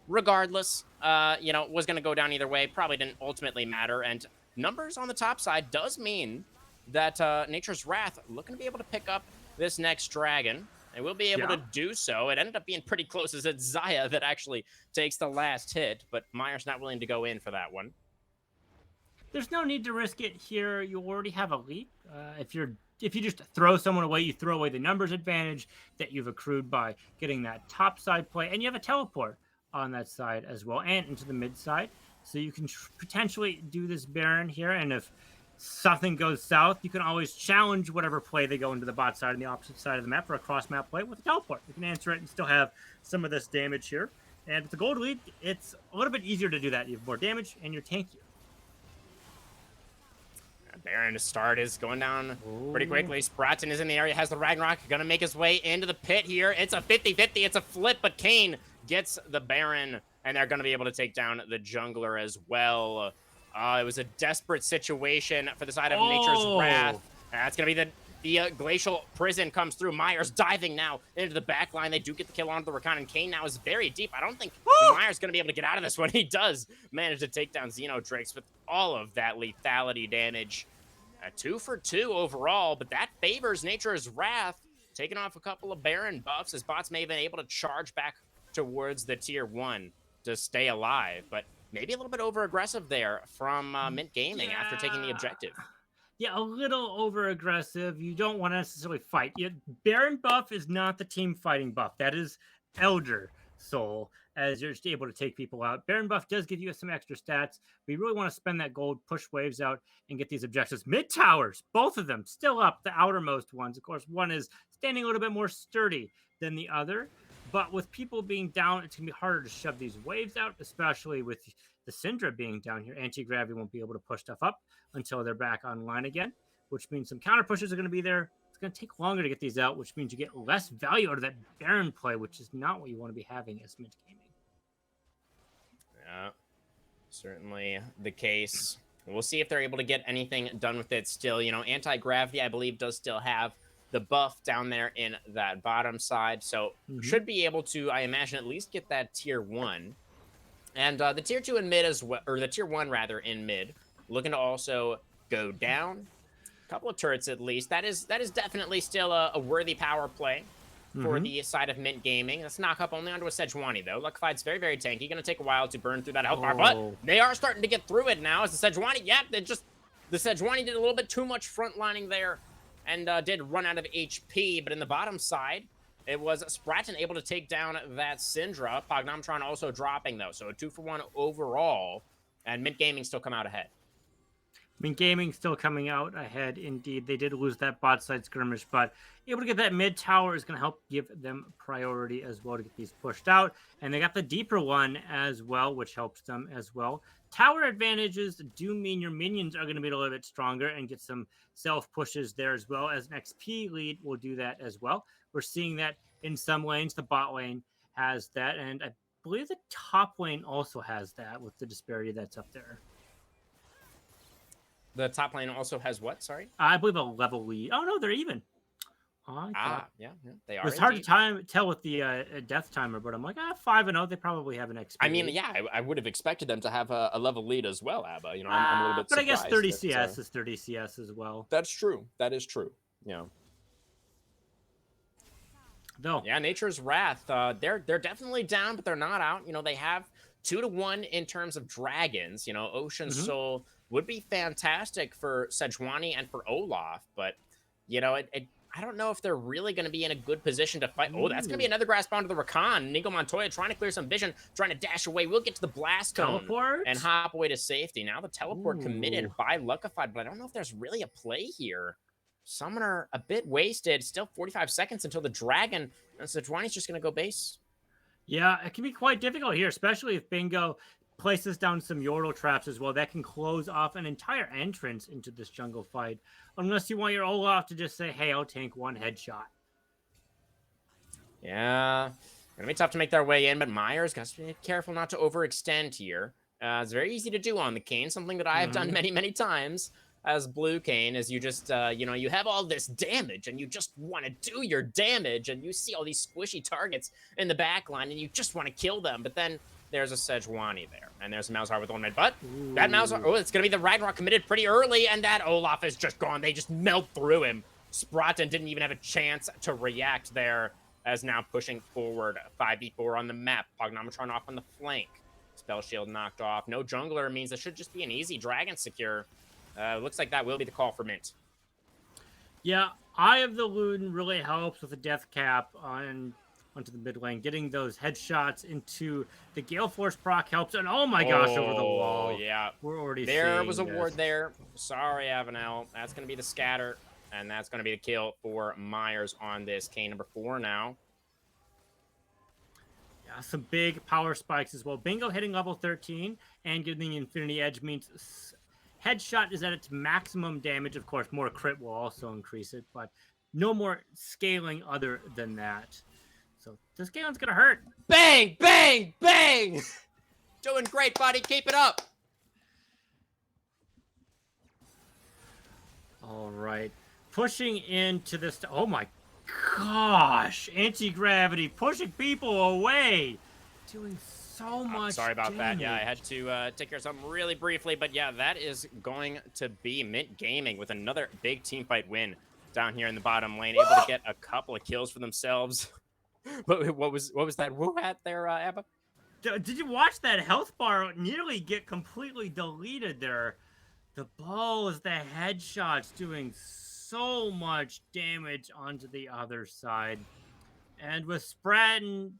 regardless, was going to go down either way. Probably didn't ultimately matter, and numbers on the top side does mean that Nature's Wrath looking to be able to pick up this next dragon. They will be able to do so. It ended up being pretty close as it's Zaya that actually takes the last hit, but Myers not willing to go in for that one. There's no need to risk it here. You already have a lead. If you just throw someone away, you throw away the numbers advantage that you've accrued by getting that top side play, and you have a teleport on that side as well, and into the mid side. So you can potentially do this Baron here, and if something goes south, you can always challenge whatever play they go into the bot side and the opposite side of the map for a cross-map play with a teleport. You can answer it and still have some of this damage here. And with the gold lead, it's a little bit easier to do that. You have more damage, and you're tankier. Baron to start is going down pretty quickly. Spratton is in the area, has the Ragnarok, gonna make his way into the pit here. It's a 50-50, it's a flip, but Kane gets the Baron, and they're gonna be able to take down the jungler as well. It was a desperate situation for the side of Nature's Wrath. That's gonna be the Glacial Prison comes through. Myers diving now into the back line. They do get the kill onto the Rakan, and Kane now is very deep. I don't think Myers going to be able to get out of this one. He does manage to take down Xenodrakes with all of that lethality damage. 2 for 2 overall, but that favors Nature's Wrath, taking off a couple of Baron buffs as bots may have been able to charge back towards the tier 1 to stay alive, but maybe a little bit over-aggressive there from Mint Gaming after taking the objective. Yeah, a little over-aggressive. You don't want to necessarily fight. Baron buff is not the team fighting buff. That is Elder Soul, as you're just able to take people out. Baron buff does give you some extra stats. We really want to spend that gold, push waves out, and get these objectives. Mid-towers, both of them, still up, the outermost ones. Of course, one is standing a little bit more sturdy than the other. But with people being down, it's going to be harder to shove these waves out, especially with the Syndra being down here. Anti-gravity won't be able to push stuff up until they're back online again, which means some counter pushes are going to be there. It's going to take longer to get these out, which means you get less value out of that Baron play, which is not what you want to be having as Mint Gaming. Yeah, certainly the case. We'll see if they're able to get anything done with it still. Anti-gravity, I believe, does still have the buff down there in that bottom side, so should be able to, I imagine, at least get that tier 1. And the tier 2 in mid as well, or the tier 1 rather in mid, looking to also go down. A couple of turrets at least. That is definitely still a worthy power play for the side of Mint Gaming. Let's knock up only onto a Sejuani though. Luckified's very, very tanky. Gonna take a while to burn through that health bar, but they are starting to get through it now as the Sejuani, the Sejuani did a little bit too much frontlining there and did run out of HP, but in the bottom side, it was Spratton able to take down that Syndra. Pognomtron also dropping, though, so a 2-for-1 overall, and Mint Gaming still come out ahead. MYNT Gaming still coming out ahead. Indeed, they did lose that bot side skirmish, but able to get that mid tower is going to help give them priority as well to get these pushed out. And they got the deeper one as well, which helps them as well. Tower advantages do mean your minions are going to be a little bit stronger and get some self pushes there as well. As an XP lead will do that as well. We're seeing that in some lanes. The bot lane has that, and I believe the top lane also has that with the disparity that's up there. The top lane also has what? Sorry? I believe a level lead. Oh, no, they're even. Yeah, they are. It was hard to tell with the death timer, but I'm like, 5-0. They probably have an XP. I mean, yeah, I would have expected them to have a level lead as well, Abba. You know, I'm a little bit surprised. But I guess 30 CS is 30 CS as well. That's true. That is true. Yeah. Though. Yeah, Nature's Wrath. They're definitely down, but they're not out. You know, they have 2-1 in terms of dragons. You know, Ocean Soul would be fantastic for Sejuani and for Olaf, but you know, I don't know if they're really going to be in a good position to fight. Oh, that's going to be another grasp onto the Rakan. Nico Montoya trying to clear some vision, trying to dash away. We'll get to the blast zone and hop away to safety. Now the teleport committed by Luckified, but I don't know if there's really a play here. Summoner a bit wasted. Still 45 seconds until the dragon. And Sejuani's just going to go base. Yeah, it can be quite difficult here, especially if Bingo places down some Yordle traps as well. That can close off an entire entrance into this jungle fight. Unless you want your Olaf to just say, hey, I'll tank one headshot. Yeah, gonna be tough to make their way in, but Myers got to be careful not to overextend here. It's very easy to do on the Kayn, something that I have done many, many times as Blue Kayn, is you just, you know, you have all this damage and you just want to do your damage and you see all these squishy targets in the back line and you just want to kill them, but then there's a Sejuani there, and there's a Malzahar with one mid, but that Malzahar, oh, it's going to be the Ragnarok committed pretty early, and that Olaf is just gone. They just melt through him. Spratten didn't even have a chance to react there, as now pushing forward 5v4 on the map. Pognometron off on the flank. Spell Shield knocked off. No jungler means it should just be an easy dragon secure. Looks like that will be the call for MYNT. Yeah, Eye of the Luden really helps with the death cap onto the mid lane. Getting those headshots into the Gale Force proc helps. And oh my gosh, over the wall. Yeah. We're already There was a ward there. Sorry, Avanel. That's going to be the scatter. And that's going to be the kill for Myers on this Kayn number 4 now. Yeah, some big power spikes as well. Bingo hitting level 13 and getting the Infinity Edge means headshot is at its maximum damage. Of course, more crit will also increase it, but no more scaling other than that. So this scaling's going to hurt. Bang, bang, bang! Doing great, buddy. Keep it up. All right. Pushing into this. Oh, my gosh. Anti-gravity. Pushing people away. Doing so much Sorry about damage. that. Yeah, I had to take care of something really briefly. But yeah, that is going to be MYNT Gaming with another big team fight win down here in the bottom lane. Able to get a couple of kills for themselves. But what was that woo hat there, Abba? Did you watch that health bar nearly get completely deleted there? The balls, the headshots doing so much damage onto the other side. And with Spratten,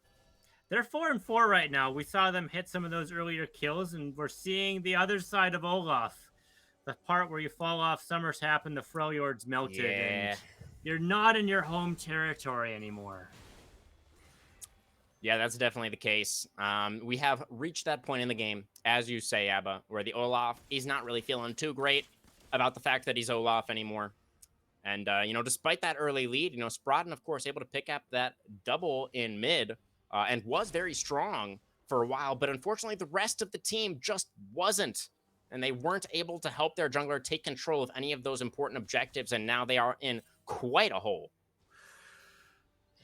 they're 4-4 right now. We saw them hit some of those earlier kills, and we're seeing the other side of Olaf. The part where you fall off, summers happen, the Freljord's melted, and you're not in your home territory anymore. Yeah, that's definitely the case. We have reached that point in the game, as you say, Abba, where the Olaf is not really feeling too great about the fact that he's Olaf anymore. And, you know, despite that early lead, you know, Spratten, of course, able to pick up that double in mid and was very strong for a while. But unfortunately, the rest of the team just wasn't. And they weren't able to help their jungler take control of any of those important objectives. And now they are in quite a hole.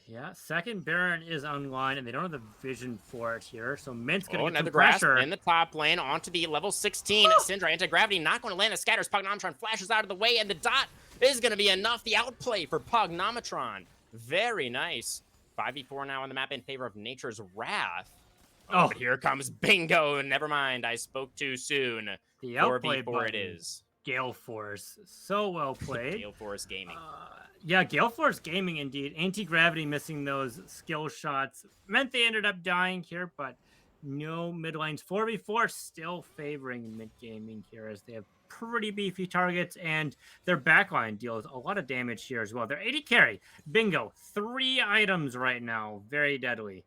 Yeah, second Baron is online, and they don't have the vision for it here. So MYNT's going to get another some pressure. Grasp in the top lane onto the level 16. Syndra anti-gravity not going to land. The scatters. Pognometron flashes out of the way, and the dot is going to be enough. The outplay for Pognometron. Very nice. 5v4 now on the map in favor of Nature's Wrath. Oh, but here comes Bingo. Never mind, I spoke too soon. The outplay 4v4 it is. Gale Force. So well played. Gale Force Gaming. Yeah, Gale Force Gaming indeed. Anti-gravity missing those skill shots. Meant they ended up dying here, but no mid lanes. 4v4 still favoring MYNT Gaming here as they have pretty beefy targets, and their backline deals a lot of damage here as well. Their 80 carry, bingo, 3 items right now, very deadly.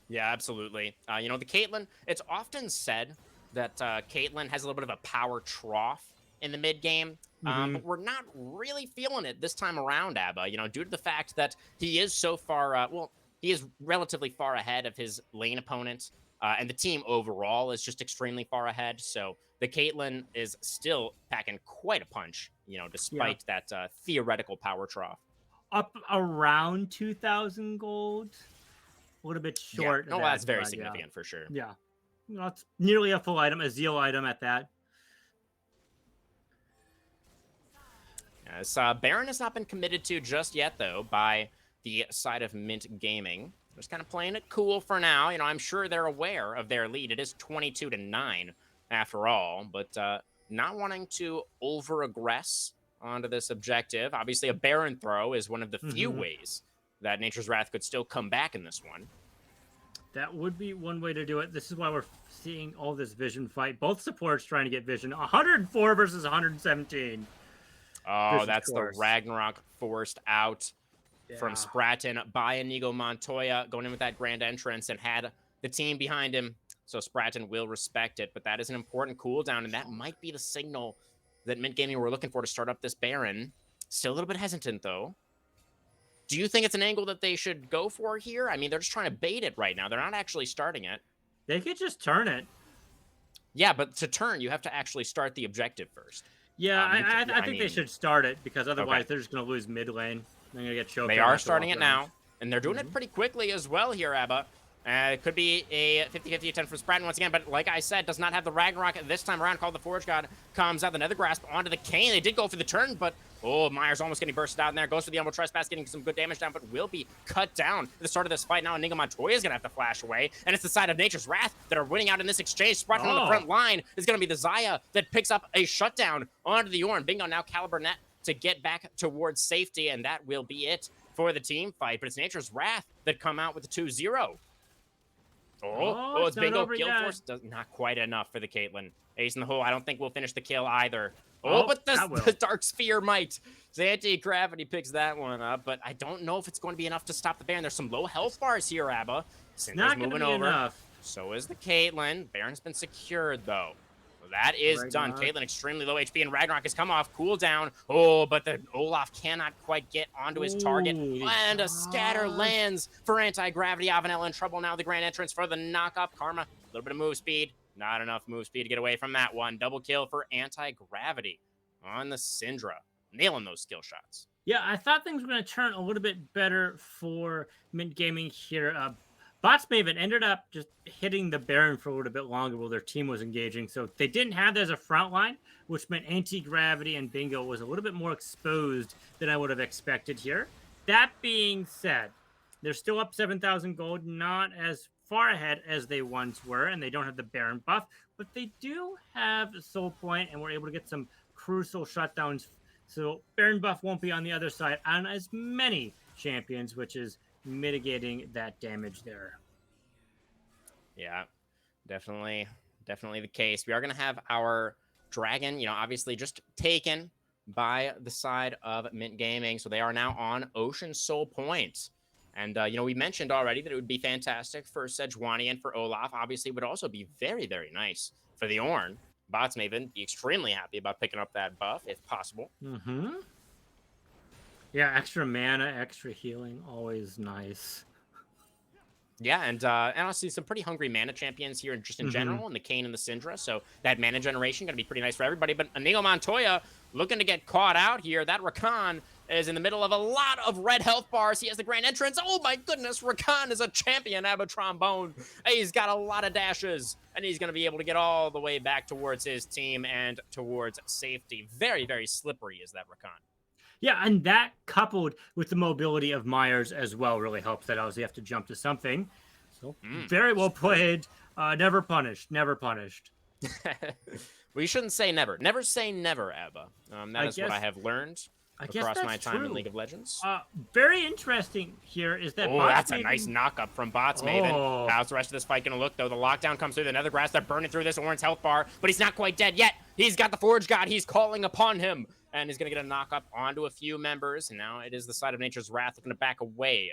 Yeah, absolutely. You know, the Caitlyn, it's often said that Caitlyn has a little bit of a power trough in the mid game, but we're not really feeling it this time around, Abba, you know, due to the fact that he is so far, well, he is relatively far ahead of his lane opponent, and the team overall is just extremely far ahead. So the Caitlyn is still packing quite a punch, you know, despite that theoretical power trough. Up around 2,000 gold. A little bit short. Yeah, no, that's very significant for sure. Yeah. That's nearly a full item, a Zeal item at that. Yes, Baron has not been committed to just yet, though, by the side of Mint Gaming. Just kind of playing it cool for now. You know, I'm sure they're aware of their lead. It is 22-9 after all, but not wanting to over-aggress onto this objective. Obviously, a Baron throw is one of the few ways that Nature's Wrath could still come back in this one. That would be one way to do it. This is why we're seeing all this vision fight. Both supports trying to get vision. 104 versus 117. Oh, that's the Ragnarok forced out from Spratton by Inigo Montoya, going in with that grand entrance and had the team behind him. So Spratton will respect it, but that is an important cooldown, and that might be the signal that Mint Gaming were looking for to start up this Baron. Still a little bit hesitant, though. Do you think it's an angle that they should go for here? I mean, they're just trying to bait it right now. They're not actually starting it. They could just turn it. Yeah, but to turn, you have to actually start the objective first. Yeah, I think they should start it, because otherwise they're just going to lose mid lane. They're going to get choked. They are starting it now, and they're doing it pretty quickly as well here, Abba. It could be a 50-50 attempt for Spratton once again, but like I said, does not have the Ragnarok this time around. Called the Forge God comes out, the Nether Grasp onto the Kayn. They did go for the turn, but oh, Myers almost getting bursted out in there. Goes for the Elbow Trespass, getting some good damage down, but will be cut down at the start of this fight. Now Inigo Montoya is going to have to flash away, and it's the side of Nature's Wrath that are winning out in this exchange. Spratton on the front line is going to be the Xayah that picks up a shutdown onto the Ornn. Bingo, now Caliber Net to get back towards safety, and that will be it for the team fight. But it's Nature's Wrath that come out with the 2-0. Oh, it's Bingo. Guild Force does not quite enough for the Caitlyn. Ace in the hole. I don't think we'll finish the kill either. Oh, but the Dark Sphere might. The anti-gravity picks that one up, but I don't know if it's going to be enough to stop the Baron. There's some low health bars here, Abba. Syndra's moving over. Enough. So is the Caitlyn. Baron's been secured, though. That is done. Caitlyn extremely low HP, and Ragnarok has come off cooldown. Oh, but the Olaf cannot quite get onto his target. And a scatter lands for anti-gravity. Avanella in trouble now. The grand entrance for the knock-up. Karma, a little bit of move speed. Not enough move speed to get away from that one. Double kill for anti-gravity on the Syndra. Nailing those skill shots. Yeah, I thought things were going to turn a little bit better for Mint Gaming here. Bots Maven ended up just hitting the Baron for a little bit longer while their team was engaging. So they didn't have that as a front line, which meant anti-gravity and Bingo was a little bit more exposed than I would have expected here. That being said, they're still up 7,000 gold, not as far ahead as they once were, and they don't have the Baron buff, but they do have Soul Point, and we're able to get some crucial shutdowns. So Baron buff won't be on the other side on as many champions, which is mitigating that damage there. Yeah, definitely the case. We are going to have our dragon, you know, obviously just taken by the side of Mint Gaming. So they are now on Ocean Soul Point. And, you know, we mentioned already that it would be fantastic for Sejuani and for Olaf. Obviously, it would also be very, very nice for the Ornn. Bots Maven be extremely happy about picking up that buff, if possible. Yeah, extra mana, extra healing, always nice. Yeah, and honestly, some pretty hungry mana champions here just in general, and the Kayn and the Syndra, so that mana generation going to be pretty nice for everybody. But Inigo Montoya looking to get caught out here. That Rakan is in the middle of a lot of red health bars. He has the grand entrance. Oh my goodness, Rakan is a champion, Abba Trombone. He's got a lot of dashes, and he's going to be able to get all the way back towards his team and towards safety. Very, very slippery is that Rakan. Yeah, and that coupled with the mobility of Myers as well really helps. That obviously have to jump to something. So very well played. Never punished. Never punished. We shouldn't say never. Never say never, Abba. That is what I have learned across my time in League of Legends. Very interesting here is that that's a nice knock-up from Bots Maven. How's the rest of this fight going to look, though? The lockdown comes through the Nether Grass. They're burning through this Ornn's health bar, but he's not quite dead yet. He's got the Forge God. He's calling upon him. And he's going to get a knock up onto a few members. And now it is the side of Nature's Wrath looking to back away.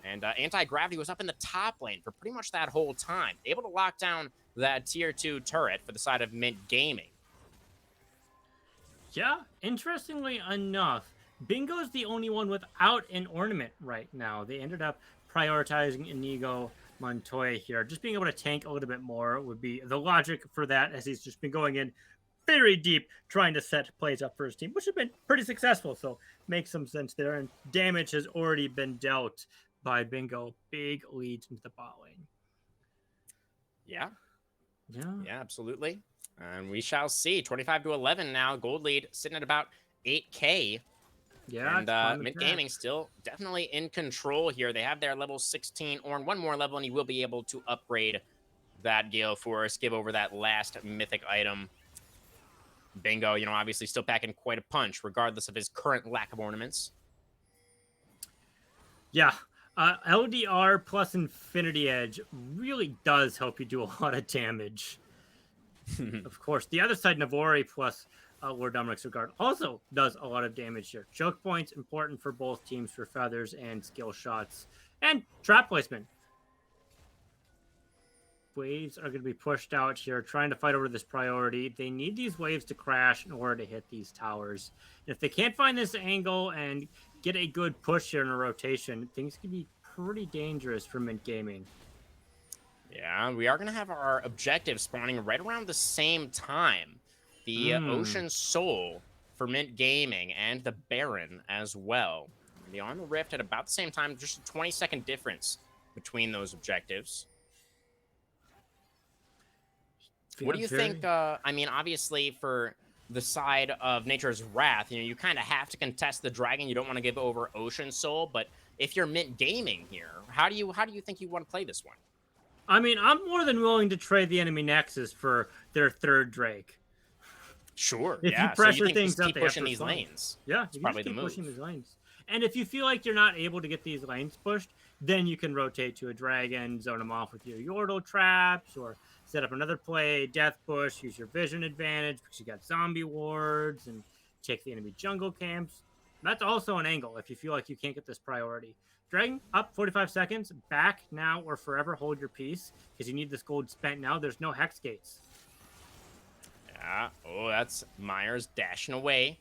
And Anti-Gravity was up in the top lane for pretty much that whole time. Able to lock down that tier 2 turret for the side of MYNT Gaming. Yeah, interestingly enough, Bingo's the only one without an ornament right now. They ended up prioritizing Inigo Montoya here. Just being able to tank a little bit more would be the logic for that, as he's just been going in very deep trying to set plays up for his team, which have been pretty successful. So makes some sense there. And damage has already been dealt by Bingo. Big leads into the bot lane. Yeah, absolutely. And we shall see. 25-11 now. Gold lead sitting at about 8K. Yeah, and MYNT Gaming still definitely in control here. They have their level 16 Ornn, one more level, and he will be able to upgrade that Gale Force, give over that last mythic item. Bingo, you know, obviously still packing quite a punch, regardless of his current lack of ornaments. Yeah, LDR plus Infinity Edge really does help you do a lot of damage. Of course, the other side, Navori plus Lord Dominic's Regard also does a lot of damage here. Choke points important for both teams for feathers and skill shots. And trap placement. Waves are going to be pushed out here, trying to fight over this priority. They need these waves to crash in order to hit these towers. And if they can't find this angle and get a good push here in a rotation, things can be pretty dangerous for MYNT Gaming. Yeah, we are going to have our objective spawning right around the same time. The Ocean Soul for MYNT Gaming and the Baron as well. Beyond the Rift at about the same time, just a 20-second difference between those objectives. What do you think? I mean, obviously, for the side of Nature's Wrath, you know, you kind of have to contest the dragon. You don't want to give over Ocean Soul, but if you're MYNT Gaming here, how do you think you want to play this one? I mean, I'm more than willing to trade the enemy Nexus for their third Drake. Sure. If you pressure things up, keep pushing these lanes. Yeah, it's probably the move. Pushing these lanes. And if you feel like you're not able to get these lanes pushed, then you can rotate to a dragon, zone them off with your Yordle traps, or set up another play, death push, use your vision advantage because you got zombie wards, and take the enemy jungle camps. That's also an angle if you feel like you can't get this priority. Dragon up 45 seconds, back now or forever hold your peace because you need this gold spent now. There's no hex gates. Yeah. Oh, that's Myers dashing away.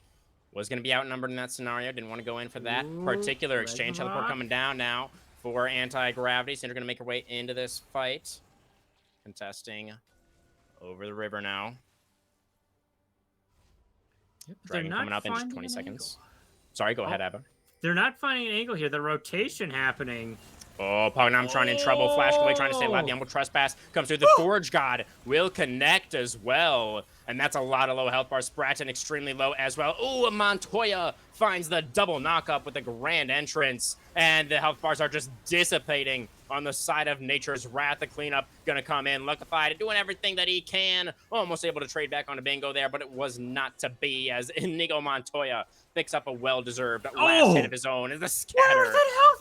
Was going to be outnumbered in that scenario. Didn't want to go in for that particular exchange. Teleport coming down now for Anti-Gravity. So they're going to make her way into this fight. Contesting over the river now. Yep, Dragon coming up in just 20 seconds. Sorry, go ahead, Abba. They're not finding an angle here. The rotation happening. Oh, Pognamtron in trouble. Flash away, trying to stay alive. The Humble Trespass comes through. The Forge God will connect as well. And that's a lot of low health bars. Spratton extremely low as well. Oh, Montoya finds the double knock-up with the grand entrance. And the health bars are just dissipating on the side of Nature's Wrath. The cleanup gonna come in. Luckified doing everything that he can. Almost able to trade back onto Bingo there, but it was not to be as Inigo Montoya picks up a well-deserved last hit of his own. As the scatter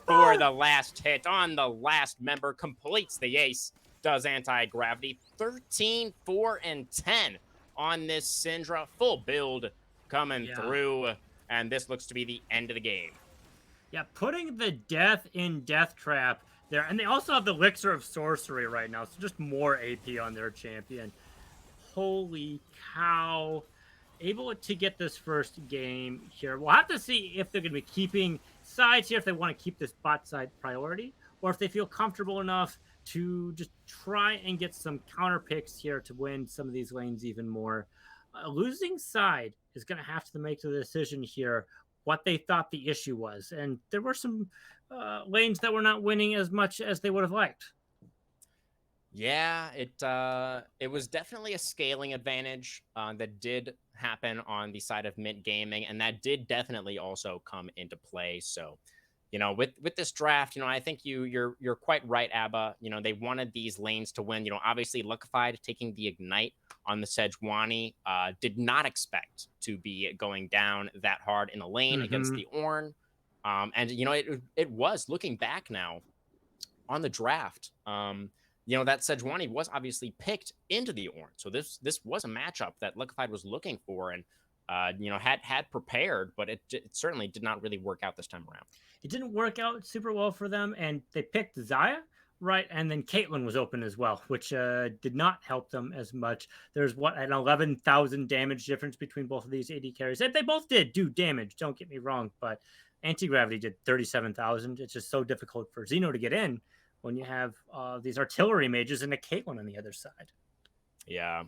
for the last hit on the last member completes the ace. Does Anti-Gravity. 13, 4, and 10 on this Syndra. Full build coming through. And this looks to be the end of the game. Yeah, putting the death in Death Trap there. And they also have the Elixir of Sorcery right now. So just more AP on their champion. Holy cow. Able to get this first game here. We'll have to see if they're going to be keeping sides here, if they want to keep this bot side priority, or if they feel comfortable enough to just try and get some counter picks here to win some of these lanes even more. Losing side is going to have to make the decision here what they thought the issue was. And there were some lanes that were not winning as much as they would have liked. Yeah, it was definitely a scaling advantage that did happen on the side of MYNT Gaming, and that did definitely also come into play. So, you know, with this draft, you know, I think you're quite right, Abba. You know, they wanted these lanes to win. You know, obviously Luckified taking the Ignite on the Sejuani did not expect to be going down that hard in a lane against the Ornn. And, you know, it was looking back now on the draft. that Sejuani was obviously picked into the orange. So this was a matchup that Liquefied was looking for and had prepared, but it certainly did not really work out this time around. It didn't work out super well for them, and they picked Zaya, right? And then Caitlyn was open as well, which did not help them as much. There's an 11,000 damage difference between both of these AD carries. They both did do damage, don't get me wrong, but Anti-Gravity did 37,000. It's just so difficult for Xeno to get in when you have these artillery mages and a Caitlyn on the other side. Yeah.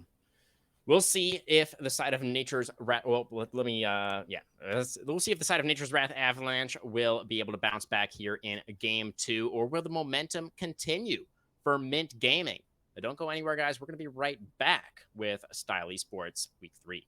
We'll see if the side of Nature's Wrath. Well, let me. We'll see if the side of Nature's Wrath Avalanche will be able to bounce back here in game 2, or will the momentum continue for MYNT Gaming? But don't go anywhere, guys. We're going to be right back with Style Esports Week 3.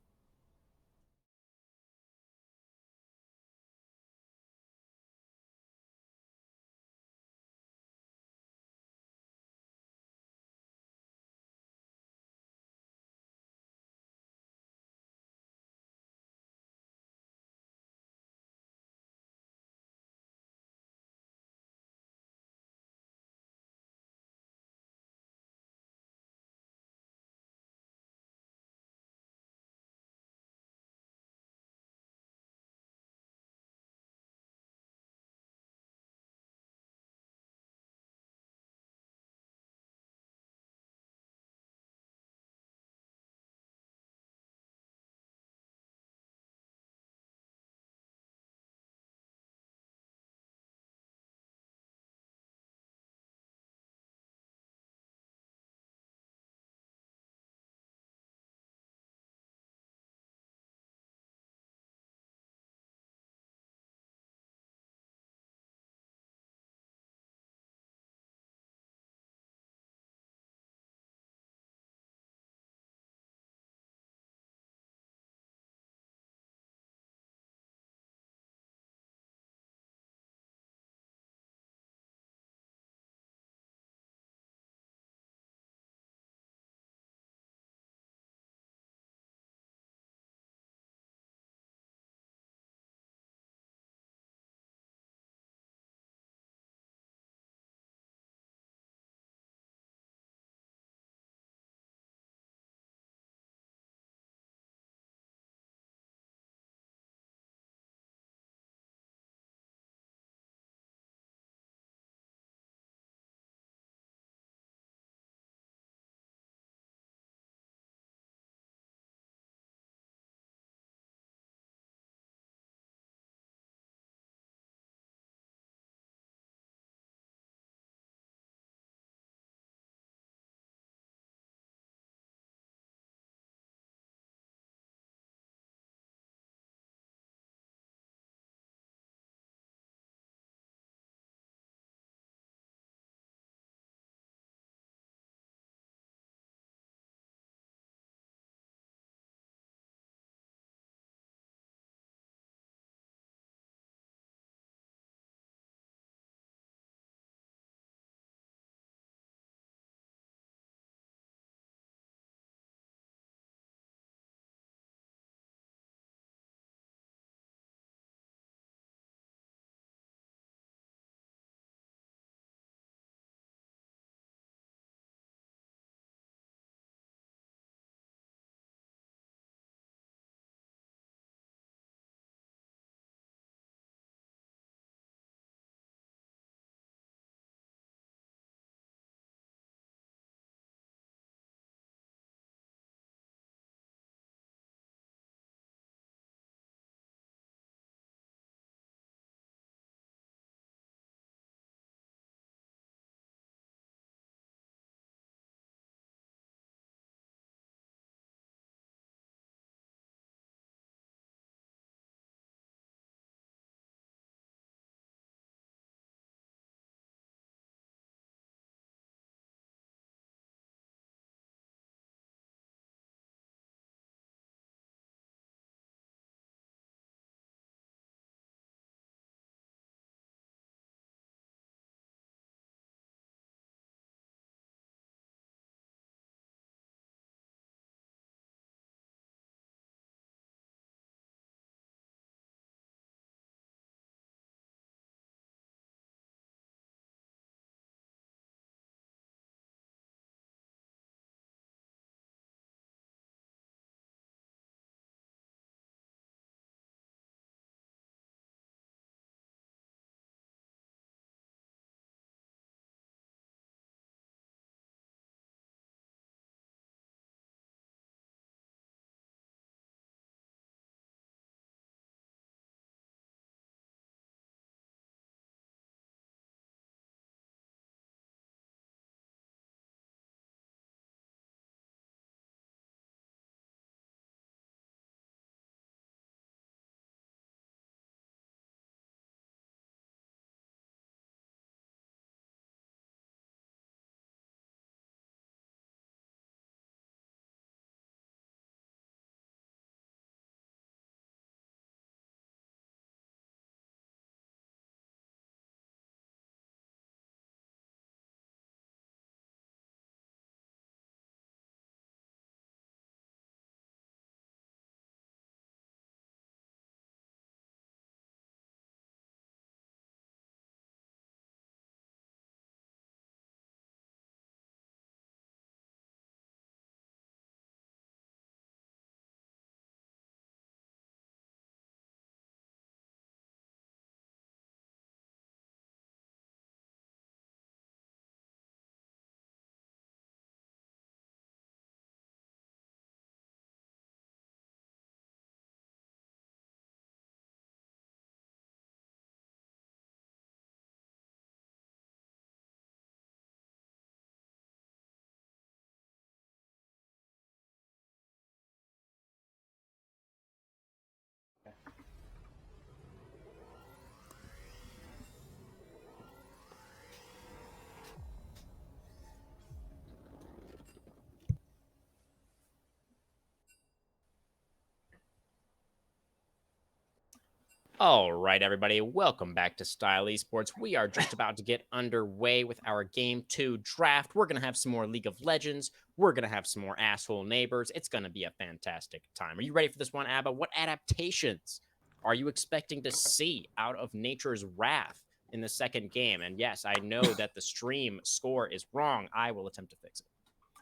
All right, everybody, welcome back to Style Esports. We are just about to get underway with our Game 2 draft. We're going to have some more League of Legends. We're going to have some more asshole neighbors. It's going to be a fantastic time. Are you ready for this one, Abba? What adaptations are you expecting to see out of Nature's Wrath in the second game? And yes, I know that the stream score is wrong. I will attempt to fix it.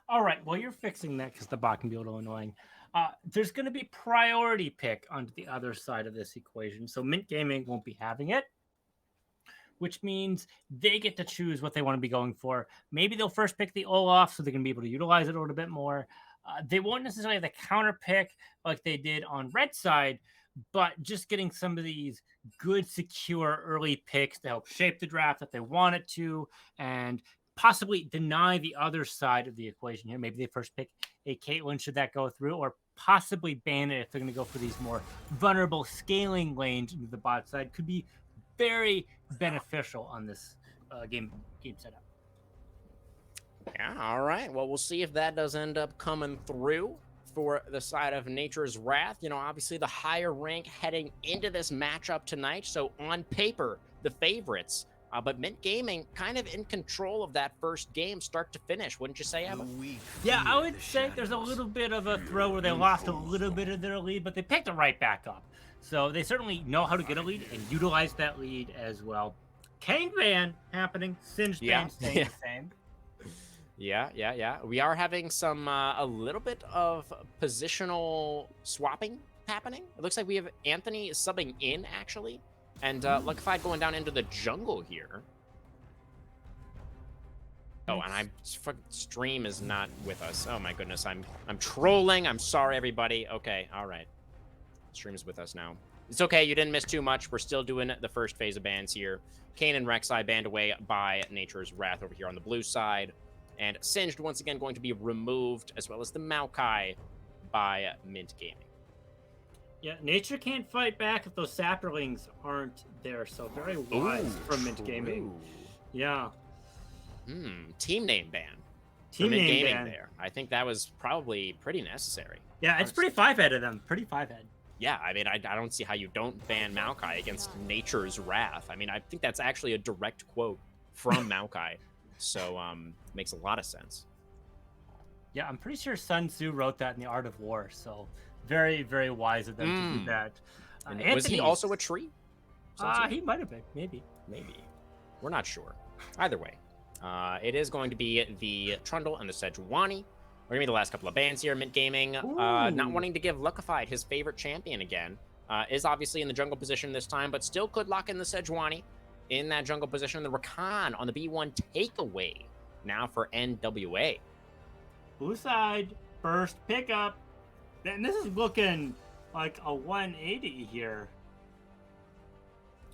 All right, well, you're fixing that because the bot can be a little annoying. There's going to be priority pick on the other side of this equation. So Mint Gaming won't be having it, which means they get to choose what they want to be going for. Maybe they'll first pick the Olaf so they can be able to utilize it a little bit more. They won't necessarily have the counter pick like they did on Red side, but just getting some of these good, secure early picks to help shape the draft that they want it to, and possibly deny the other side of the equation here. Maybe they first pick a Caitlyn should that go through, or possibly ban it if they're going to go for these more vulnerable scaling lanes into the bot side. Could be very beneficial on this game setup. Yeah, all right. Well, we'll see if that does end up coming through for the side of Nature's Wrath. You know, obviously the higher rank heading into this matchup tonight. So on paper, the favorites. But Mint Gaming kind of in control of that first game, start to finish, wouldn't you say, Emma? Yeah, I would say there's a little bit of a throw where they lost a little bit of their lead, but they picked it right back up. So they certainly know how to get a lead and utilize that lead as well. Kane ban happening, Singed ban staying the same. Yeah. We are having some a little bit of positional swapping happening. It looks like we have Anthony subbing in, actually. And Luckified going down into the jungle here. Oh, and stream is not with us. Oh my goodness, I'm trolling. I'm sorry, everybody. Okay, all right. Stream is with us now. It's okay, you didn't miss too much. We're still doing the first phase of bans here. Kane and Rek'Sai banned away by Nature's Wrath over here on the blue side. And Singed once again going to be removed, as well as the Maokai by Mint Gaming. Yeah, Nature can't fight back if those saplings aren't there, so very wise from Mint Gaming. Yeah. Team name ban. Team name Gaming ban. There. I think that was probably pretty necessary. Yeah, it's pretty five-head of them. Pretty five-head. Yeah, I mean, I don't see how you don't ban Maokai against Nature's Wrath. I mean, I think that's actually a direct quote from Maokai. So, makes a lot of sense. Yeah, I'm pretty sure Sun Tzu wrote that in The Art of War, so very, very wise of them to do that. Was he also a tree? He might have been, maybe. We're not sure. Either way, it is going to be the Trundle and the Sejuani. We're going to be the last couple of bans here. Mint Gaming, not wanting to give Luckified his favorite champion again, is obviously in the jungle position this time, but still could lock in the Sejuani in that jungle position. The Rakan on the B1 takeaway now for NWA. Blue side, first pickup. And this is looking like a 180 here.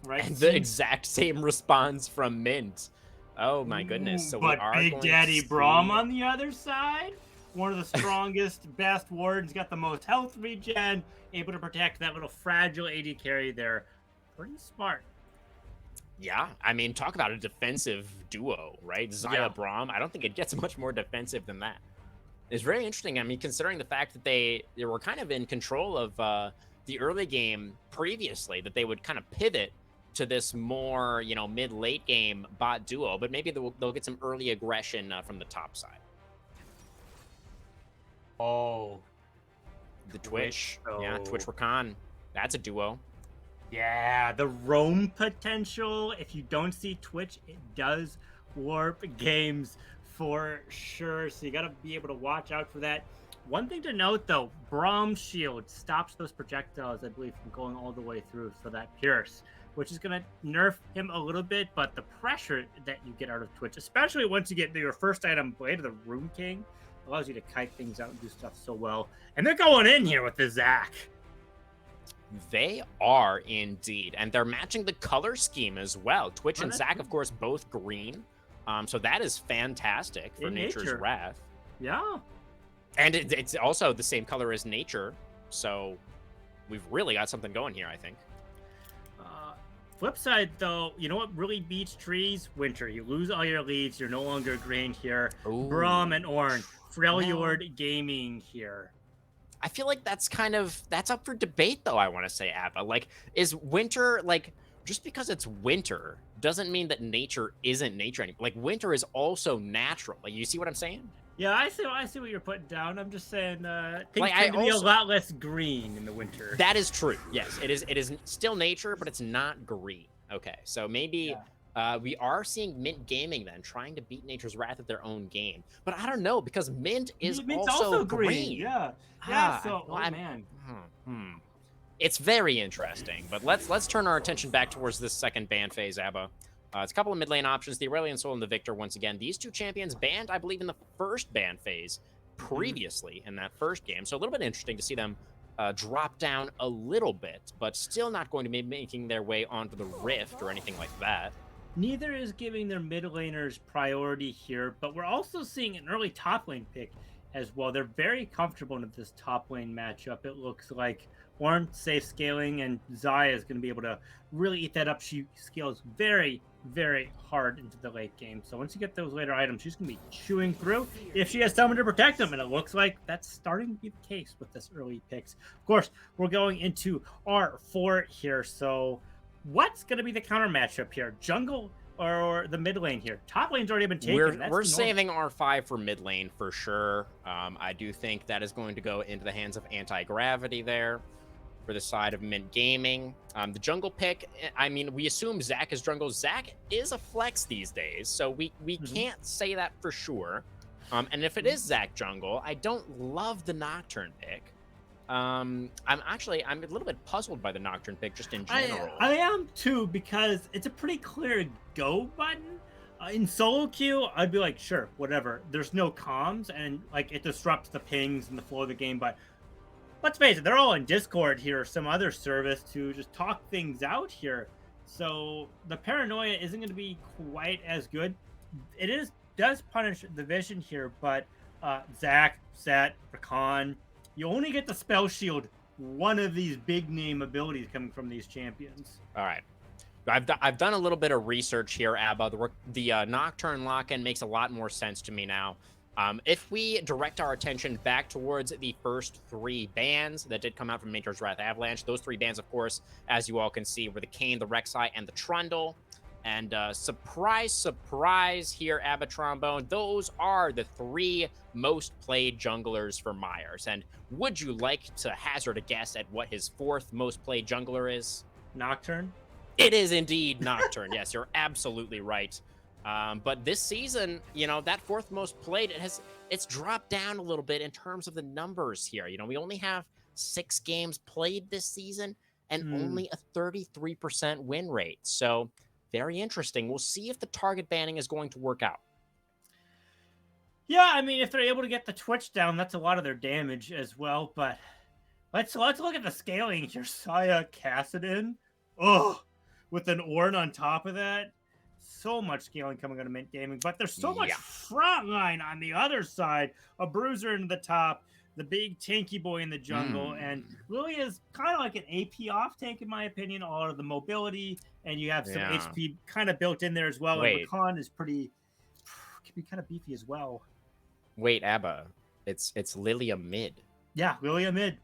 Right? And the exact same response from Mint. Oh my goodness. So but we are Big Daddy Braum on the other side, one of the strongest, best wards, got the most health regen, able to protect that little fragile AD carry there. Pretty smart. Yeah, I mean, talk about a defensive duo, right? Xayah Braum. I don't think it gets much more defensive than that. It's very interesting. I mean, considering the fact that they were kind of in control of the early game previously, that they would kind of pivot to this more, you know, mid-late game bot duo, but maybe they'll get some early aggression from the top side. Oh. The Twitch. Yeah, Twitch Rakan. That's a duo. Yeah, the roam potential. If you don't see Twitch, it does warp games for sure. So you got to be able to watch out for that. One thing to note, though, Braum's shield stops those projectiles, I believe, from going all the way through for that Pierce, which is going to nerf him a little bit. But the pressure that you get out of Twitch, especially once you get your first item, Blade of the Rune King, allows you to kite things out and do stuff so well. And they're going in here with the Zac. They are indeed, and they're matching the color scheme as well. Twitch and Zac, of course, both green. So that is fantastic for Nature's Wrath. Yeah. And it's also the same color as Nature, so we've really got something going here, I think. Flip side, though, you know what really beats trees? Winter. You lose all your leaves. You're no longer green here. Braum and Ornn. Freljord Gaming here. I feel like that's up for debate, though. I want to say, Abba, like, is winter like just because it's winter doesn't mean that nature isn't nature anymore. Like, winter is also natural. Like, you see what I'm saying? Yeah, I see what you're putting down. I'm just saying things Like, tend to be a lot less green in the winter. That is true. Yes, it is. It is still nature, but it's not green. Okay, so maybe we are seeing Mint Gaming then trying to beat nature's wrath at their own game. But I don't know, because Mint is also green. Yeah. Yeah. So, man. It's very interesting. But let's turn our attention back towards this second ban phase, Abba. It's a couple of mid lane options, the Aurelion Soul and the Victor once again. These two champions banned, I believe, in the first ban phase previously in that first game. So a little bit interesting to see them drop down a little bit, but still not going to be making their way onto the Rift or anything like that. Neither is giving their mid laners priority here, but we're also seeing an early top lane pick as well. They're very comfortable in this top lane matchup. It looks like Warren safe scaling, and Xayah is going to be able to really eat that up. She scales very, very hard into the late game. So once you get those later items, she's going to be chewing through if she has someone to protect them. And it looks like that's starting to be the case with this early picks. Of course, we're going into R4 here. So what's going to be the counter matchup here? Jungle or the mid lane here? Top lane's already been taken. We're saving R5 for mid lane for sure. I do think that is going to go into the hands of Anti-Gravity there for the side of Mint Gaming. The jungle pick, I mean, we assume Zach is jungle. Zach is a flex these days, so we can't say that for sure. And if it is Zach jungle, I don't love the Nocturne pick. I'm a little bit puzzled by the Nocturne pick just in general. I am too, because it's a pretty clear go button. In solo queue, I'd be like, sure, whatever. There's no comms, and like it disrupts the pings and the flow of the game, but let's face it, they're all in Discord here or some other service to just talk things out here. So the paranoia isn't going to be quite as good. It does punish the vision here, but Zach, Set, Rakan, you only get the spell shield one of these big name abilities coming from these champions. All right. I've done a little bit of research here, Abba. The Nocturne lock-in makes a lot more sense to me now. If we direct our attention back towards the first three bans that did come out from Nature's Wrath Avalanche, those three bans, of course, as you all can see, were the Kayn, the Rek'Sai, and the Trundle. And surprise, surprise here, Abba Trombone, those are the three most played junglers for Myers. And would you like to hazard a guess at what his fourth most played jungler is? Nocturne? It is indeed Nocturne. Yes, you're absolutely right. But this season, you know, that fourth most played, it's dropped down a little bit in terms of the numbers here. You know, we only have 6 games played this season and only a 33% win rate. So very interesting. We'll see if the target banning is going to work out. Yeah, I mean, if they're able to get the Twitch down, that's a lot of their damage as well. But let's look at the scaling here. Xayah, Kassadin, with an Ornn on top of that. So much scaling coming out of Mint Gaming, but there's so much front line on the other side. A Bruiser in the top, the big tanky boy in the jungle, and Lilia is kind of like an AP off tank in my opinion. All of the mobility, and you have some HP kind of built in there as well. Wait. And Rakan is can be kind of beefy as well. Wait, Abba, it's Lilia mid. Yeah, Lilia mid.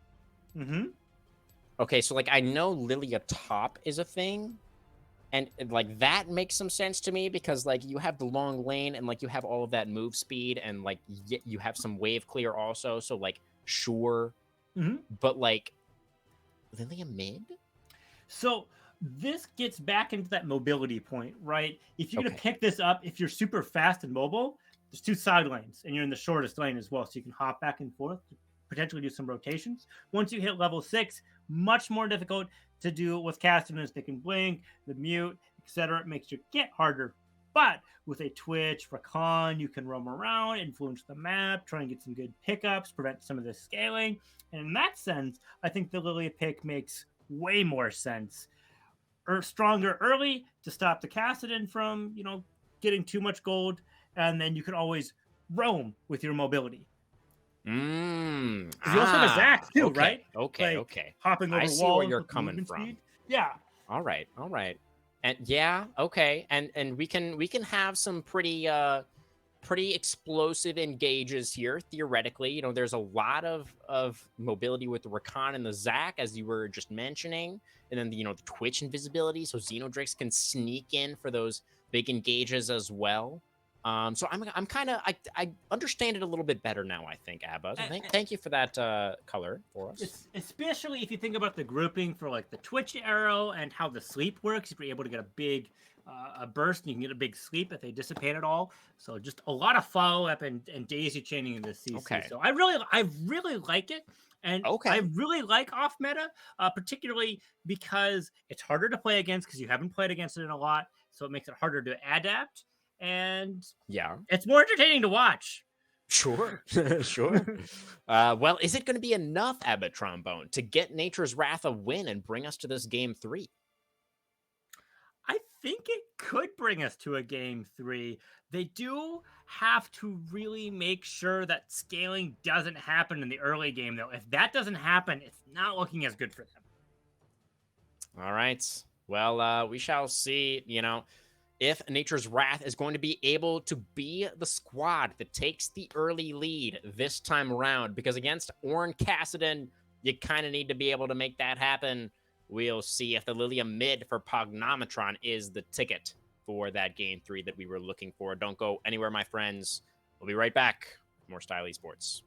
Okay, so like I know Lilia top is a thing. And like that makes some sense to me because like you have the long lane and like you have all of that move speed and like you have some wave clear also. So like sure, but like Lilia mid. So this gets back into that mobility point, right? If you're gonna pick this up, if you're super fast and mobile, there's 2 side lanes and you're in the shortest lane as well, so you can hop back and forth, potentially do some rotations. Once you hit level 6, much more difficult to do with Kassadin. They can blink, the mute, etc. It makes you get harder. But with a Twitch, Rakan, you can roam around, influence the map, try and get some good pickups, prevent some of the scaling. And in that sense, I think the Lilia pick makes way more sense. Stronger early to stop the Kassadin from, you know, getting too much gold, and then you can always roam with your mobility. You also have a Zach too, right? Okay. Hopping over I see walls where you're coming from. Speed. Yeah. All right. And and we can have some pretty pretty explosive engages here, theoretically. You know, there's a lot of mobility with the Rakan and the Zac, as you were just mentioning. And then, the Twitch invisibility, so Xenodrakes can sneak in for those big engages as well. So I'm kind of, I understand it a little bit better now, I think, Abba. So thank you for that color for us. Especially if you think about the grouping for like the Twitch arrow and how the sleep works. If you're able to get a big a burst, and you can get a big sleep if they dissipate at all. So just a lot of follow up and daisy chaining in the CC. Okay. So I really like it. And I really like off meta, particularly because it's harder to play against because you haven't played against it in a lot. So it makes it harder to adapt. And yeah, it's more entertaining to watch. Sure, sure. Well, is it going to be enough, Abba Trombone, to get Nature's Wrath a win and bring us to this game 3? I think it could bring us to a game 3. They do have to really make sure that scaling doesn't happen in the early game, though. If that doesn't happen, it's not looking as good for them. All right. Well, we shall see, if Nature's Wrath is going to be able to be the squad that takes the early lead this time around. Because against Ornn Kassadin, you kind of need to be able to make that happen. We'll see if the Lilia mid for Pognometron is the ticket for that game 3 that we were looking for. Don't go anywhere, my friends. We'll be right back. More Style Esports.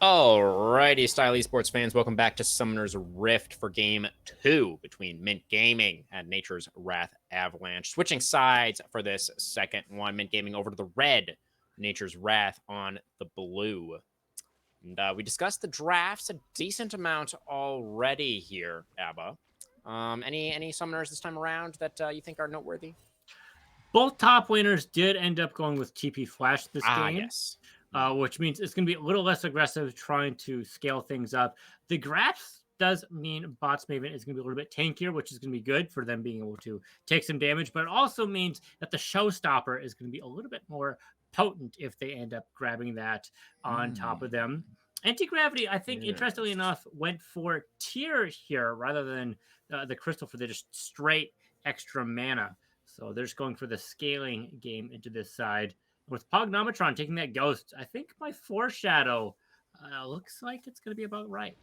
Alrighty, Style Esports fans, welcome back to Summoner's Rift for Game 2 between Mint Gaming and Nature's Wrath Avalanche. Switching sides for this second one, Mint Gaming over to the red, Nature's Wrath on the blue. And we discussed the drafts a decent amount already here, Abba. Any summoners this time around that you think are noteworthy? Both top laners did end up going with TP Flash this game. Yes. Which means it's going to be a little less aggressive trying to scale things up. The graphs does mean Bots Maven is going to be a little bit tankier, which is going to be good for them being able to take some damage, but it also means that the showstopper is going to be a little bit more potent if they end up grabbing that on top of them. Anti-Gravity, I think, interestingly enough, went for tier here rather than the crystal for the just straight extra mana. So they're just going for the scaling game into this side. With Pognometron taking that ghost, I think my foreshadow looks like it's going to be about right.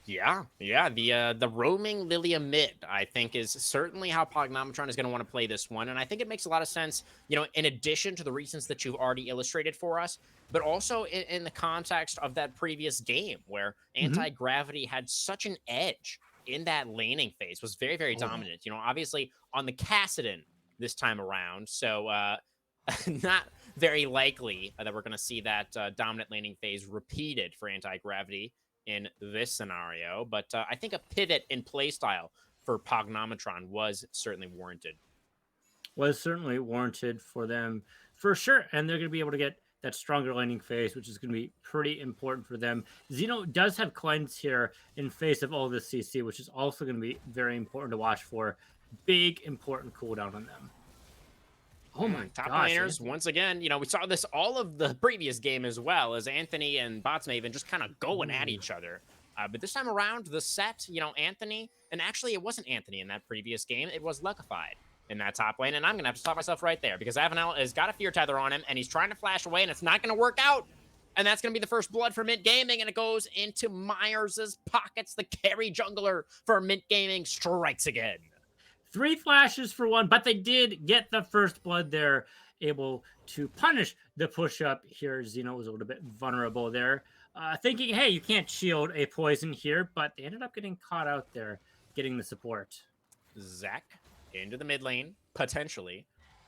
Yeah. The roaming Lilia mid, I think, is certainly how Pognometron is going to want to play this one. And I think it makes a lot of sense, in addition to the reasons that you've already illustrated for us, but also in the context of that previous game where Anti-Gravity had such an edge in that laning phase, was very, very dominant. Obviously on the Kassadin this time around. So, not very likely that we're going to see that dominant laning phase repeated for Anti-Gravity in this scenario. But I think a pivot in playstyle for Pognometron was certainly warranted. Was certainly warranted for them, for sure. And they're going to be able to get that stronger laning phase, which is going to be pretty important for them. Xeno does have cleanse here in face of all this CC, which is also going to be very important to watch for. Big, important cooldown on them. Oh my top gosh, laners, Anthony. once again, we saw this all of the previous game as well, as Anthony and Bots Maven just kind of going at each other. But this time around, the set, Anthony, and actually it wasn't Anthony in that previous game, it was Lucified in that top lane, and I'm going to have to stop myself right there, because Avalanche has got a Fear Tether on him, and he's trying to flash away, and it's not going to work out. And that's going to be the first blood for Mint Gaming, and it goes into Myers' pockets. The carry jungler for Mint Gaming strikes again. 3 flashes for 1, but they did get the first blood there, able to punish the push-up here. Xeno was a little bit vulnerable there, thinking, hey, you can't shield a poison here, but they ended up getting caught out there, getting the support. Zach into the mid lane, potentially.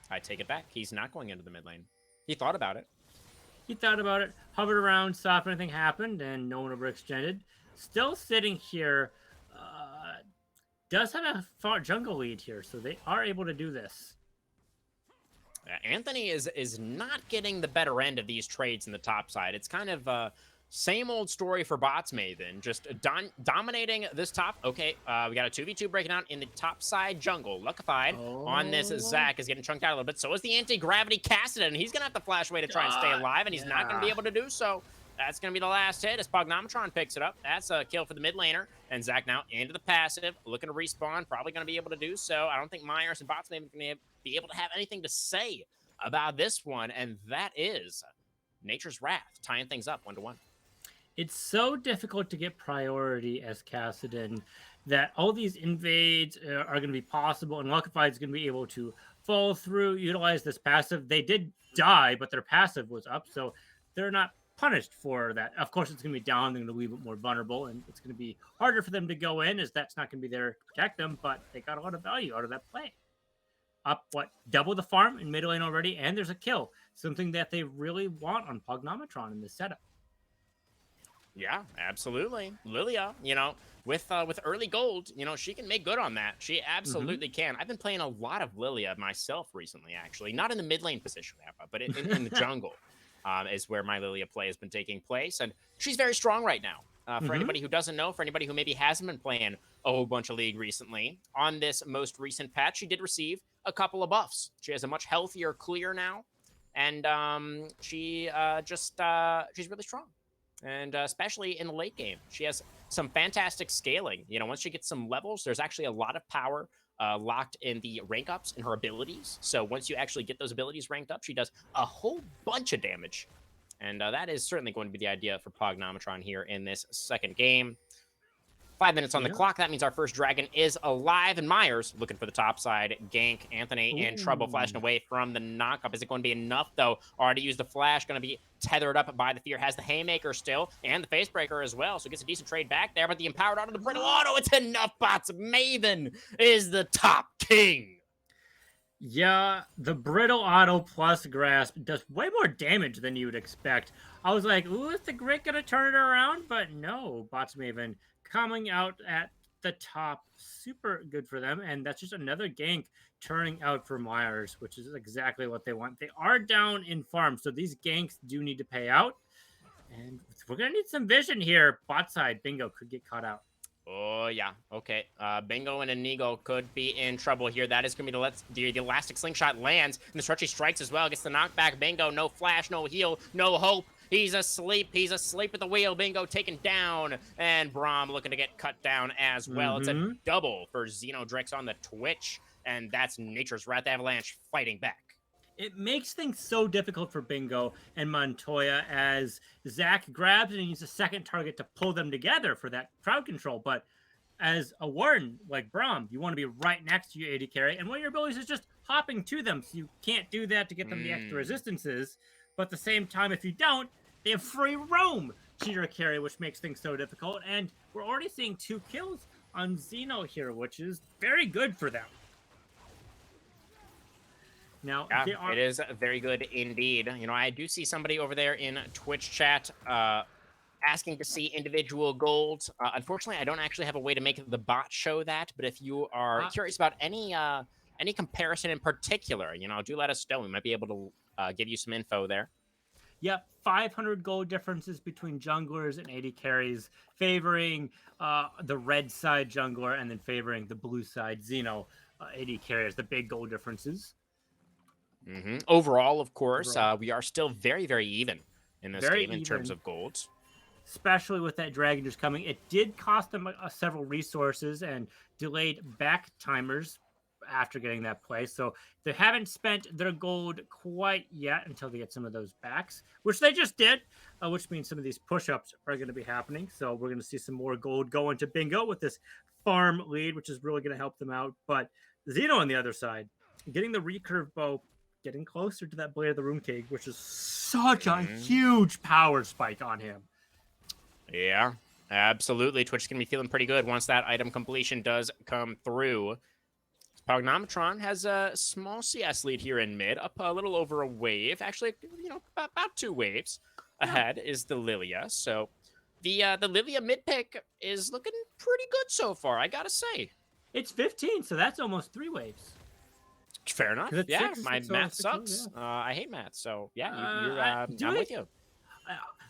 I take it back. He's not going into the mid lane. He thought about it. Hovered around, saw if anything happened, and no one overextended. Still sitting here, does have a far jungle lead here, so they are able to do this. Anthony is not getting the better end of these trades in the top side. It's kind of same old story for Bots Maven, just dominating this top. Okay, we got a 2v2 breaking out in the top side jungle. Lucified on this. Zach is getting chunked out a little bit. So is the Anti-Gravity Kassadin, and he's going to have to flash away to try and stay alive, and he's not going to be able to do so. That's going to be the last hit as Pognometron picks it up. That's a kill for the mid laner. And Zach now into the passive, looking to respawn. Probably going to be able to do so. I don't think Myers and Bots Maven going to be able to have anything to say about this one. And that is Nature's Wrath, tying things up 1-1. It's so difficult to get priority as Kassadin that all these invades are going to be possible. And Lucified is going to be able to follow through, utilize this passive. They did die, but their passive was up. So they're not punished for that. Of course, it's going to be down. They're going to leave it more vulnerable, and it's going to be harder for them to go in, as that's not going to be there to protect them, but they got a lot of value out of that play. Up, double the farm in mid lane already, and there's a kill. Something that they really want on Pognometron in this setup. Yeah, absolutely. Lilia, with early gold, she can make good on that. She absolutely can. I've been playing a lot of Lilia myself recently, actually. Not in the mid lane position, but in the jungle. Is where my Lilia play has been taking place. And she's very strong right now. For anybody who doesn't know, for anybody who maybe hasn't been playing a whole bunch of League recently, on this most recent patch, she did receive a couple of buffs. She has a much healthier clear now. And she's really strong. And especially in the late game, she has some fantastic scaling. Once she gets some levels, there's actually a lot of power locked in the rank ups in her abilities. So once you actually get those abilities ranked up, she does a whole bunch of damage. And that is certainly going to be the idea for Pognometron here in this second game. 5 minutes on the clock. That means our first dragon is alive. And Myers looking for the top side. Gank. Anthony in trouble, flashing away from the knockup. Is it going to be enough, though? Already used the flash. Going to be tethered up by the fear. Has the haymaker still and the face breaker as well. So gets a decent trade back there. But the empowered onto the brittle auto. It's enough bots. Maven is the top king. Yeah, the brittle auto plus grasp does way more damage than you would expect. I was like, ooh, is the grit going to turn it around? But no, bots Maven coming out at the top. Super good for them. And that's just another gank turning out for Myers, which is exactly what they want. They are down in farm, so these ganks do need to pay out. And we're going to need some vision here. Bot side, Bingo could get caught out. Oh, yeah. Okay. Bingo and Inigo could be in trouble here. That is going to be the elastic slingshot lands. And the stretchy strikes as well. Gets the knockback. Bingo, no flash, no heal, no hope. He's asleep. He's asleep at the wheel. Bingo taken down. And Braum looking to get cut down as well. It's a double for Xenodrix on the Twitch. And that's Nature's Wrath Avalanche fighting back. It makes things so difficult for Bingo and Montoya as Zach grabs and he needs a second target to pull them together for that crowd control. But as a Warden like Braum, you want to be right next to your AD carry. And one of your abilities is just hopping to them. So you can't do that to get them the extra resistances. But at the same time, if you don't, they have free roam to your carry, which makes things so difficult. And we're already seeing 2 kills on Xeno here, which is very good for them. Now, yeah, it is very good indeed. You know, I do see somebody over there in Twitch chat asking to see individual golds. Unfortunately, I don't actually have a way to make the bot show that. But if you are curious about any comparison in particular, you know, do let us know. We might be able to give you some info there. Yep, 500 gold differences between junglers and AD carries, favoring the red side jungler and then favoring the blue side Xeno AD carriers. The big gold differences. Overall, of course, we are still very, very even in this game in terms of golds. Especially with that dragon just coming. It did cost them several resources and delayed back timers after getting that play. So they haven't spent their gold quite yet until they get some of those backs, which they just did, which means some of these push-ups are going to be happening. So we're going to see some more gold go into Bingo with this farm lead, which is really going to help them out. But Xeno on the other side, getting the recurve bow, getting closer to that Blade of the Rune King, which is such a huge power spike on him. Yeah, absolutely. Twitch is going to be feeling pretty good once that item completion does come through. Pognometron has a small CS lead here in mid, up a little over a wave. Actually, you know, about 2 waves ahead is the Lilia. So the Lilia mid pick is looking pretty good so far, I gotta say. It's 15, so that's almost 3 waves. Fair enough. Yeah, my math sucks. Yeah. I hate math. So yeah, I'm with you.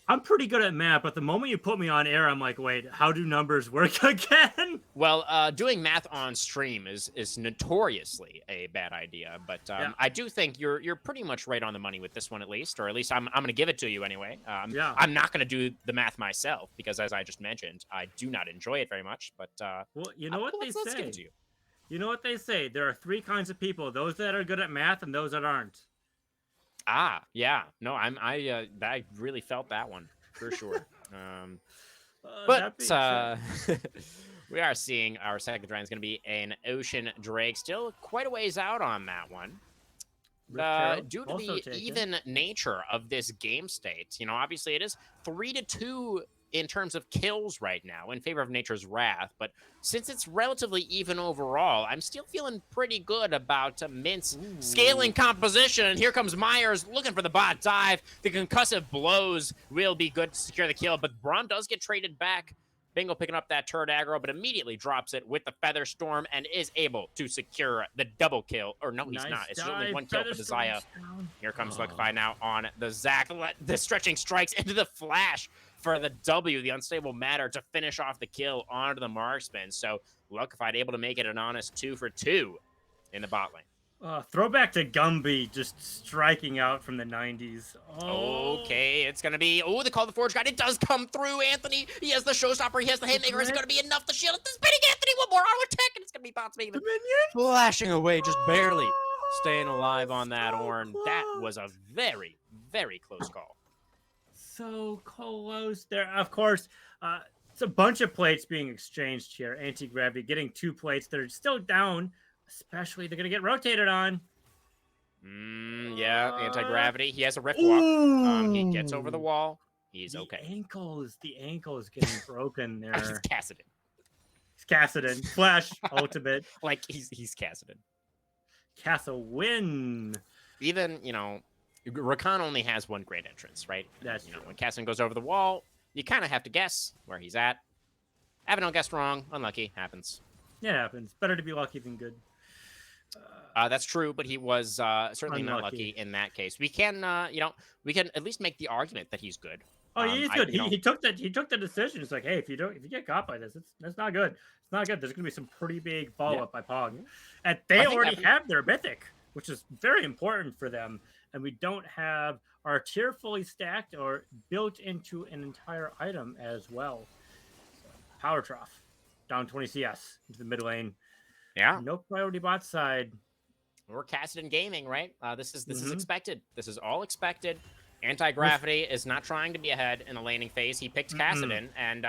I'm pretty good at math, but the moment you put me on air, I'm like, wait, how do numbers work again? Well, doing math on stream is notoriously a bad idea, but I do think you're pretty much right on the money with this one, at least I'm going to give it to you anyway. I'm not going to do the math myself because, as I just mentioned, I do not enjoy it very much. But well, you know what they say. Let's give it to you. You know what they say. There are 3 kinds of people: those that are good at math and those that aren't. Ah, yeah. No, I really felt that one for sure. But we are seeing our second dragon is going to be an Ocean Drake. Still quite a ways out on that one. Due to the even nature of this game state, you know, obviously it is 3-2 in terms of kills right now in favor of Nature's Wrath, but since it's relatively even overall, I'm still feeling pretty good about MYNT's scaling composition. And here comes Myers looking for the bot dive. The concussive blows will be good to secure the kill, but Braum does get traded back. Bingo picking up that turret aggro, but immediately drops it with the Feather Storm and is able to secure the double kill. Or no, he's not. It's only 1 kill for the Xayah. Here comes Luckify now on the Zac. The stretching strikes into the flash for the W, the unstable matter, to finish off the kill onto the marksman. So Luckify able to make it an honest 2 for 2 in the bot lane. Throwback to Gumby just striking out from the 90s. Okay, it's going to be... Oh, the Call of the Forge God. It does come through, Anthony. He has the Showstopper. He has the Haymaker. Is it going to be enough to shield it? The spinning Anthony. One more auto attack, and it's going to be bots Maven flashing away, just barely staying alive on that Ornn. That was a very, very close call. So close there. Of course, It's a bunch of plates being exchanged here. Anti-gravity getting 2 plates. They're still down, especially they're going to get rotated on. Yeah, anti-gravity. He has a rift walk. He gets over the wall. He's okay. The ankle is getting broken there. He's Kassadin. He's Kassadin. Flash ultimate. Like he's Kassadin. Win. Even, Rakan only has one great entrance, right? That's true. When Kassadin goes over the wall, you kind of have to guess where he's at. Abaddon guessed wrong. Unlucky. Happens. Yeah, it happens. Better to be lucky than good. That's true, but he was certainly not lucky in that case. We can, we can at least make the argument that he's good. Oh, he's good. He took the decision. It's like, hey, if you get caught by this, that's not good. It's not good. There's gonna be some pretty big follow up by Pog, and they already have their mythic, which is very important for them. And we don't have our tier fully stacked or built into an entire item as well. So, Power Trough down 20 CS into the mid lane. Yeah. No priority bot side. We're Kassadin Gaming, right? This is expected. This is all expected. Anti-gravity is not trying to be ahead in the laning phase. He picked Kassadin, and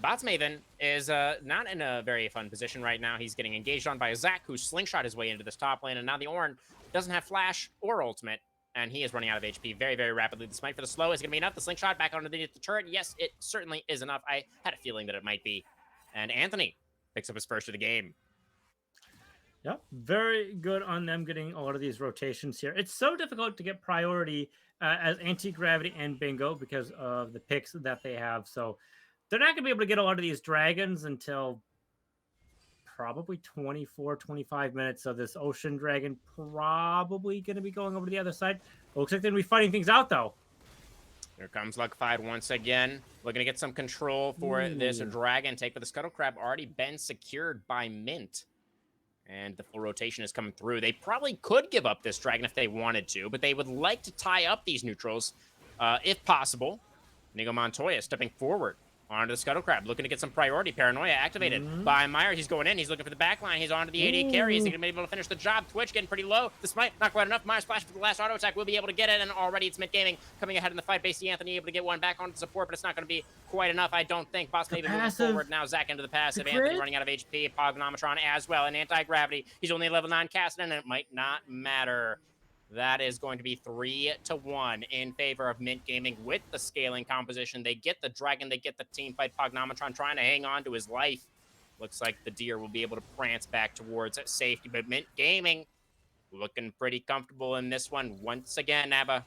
Botsmaven is not in a very fun position right now. He's getting engaged on by a Zac, who slingshot his way into this top lane, and now the Ornn doesn't have flash or ultimate, and he is running out of HP very, very rapidly. The smite for the slow is going to be enough. The slingshot back underneath the turret. Yes, it certainly is enough. I had a feeling that it might be. And Anthony picks up his first of the game. Yep, very good on them getting a lot of these rotations here. It's so difficult to get priority as anti-gravity and bingo because of the picks that they have. So they're not going to be able to get a lot of these dragons until probably 24, 25 minutes. So this ocean dragon probably going to be going over to the other side. Looks like they're going to be fighting things out, though. Here comes Luckified once again. Looking to get some control for this dragon take, but the Scuttle Crab already been secured by MYNT. And the full rotation is coming through. They probably could give up this dragon if they wanted to, but they would like to tie up these neutrals if possible. Inigo Montoya stepping forward onto the Scuttle Crab, looking to get some priority. Paranoia activated by Meyer. He's going in. He's looking for the back line. He's onto the AD carry. Is he going to be able to finish the job? Twitch getting pretty low. The smite, not quite enough. Meyer splash for the last auto attack. Will be able to get it, and already it's MYNT Gaming coming ahead in the fight. Basically, Anthony able to get one back onto support, but it's not going to be quite enough, I don't think. Boss maybe moving forward now. Zac into the passive. Anthony running out of HP. Pognometron as well, and anti-gravity. He's only level 9 Kassadin, and it might not matter. That is going to be 3-1 in favor of MYNT Gaming with the scaling composition. They get the dragon, they get the team fight. Pognometron trying to hang on to his life. Looks like the deer will be able to prance back towards safety, but MYNT Gaming looking pretty comfortable in this one once again, Abba.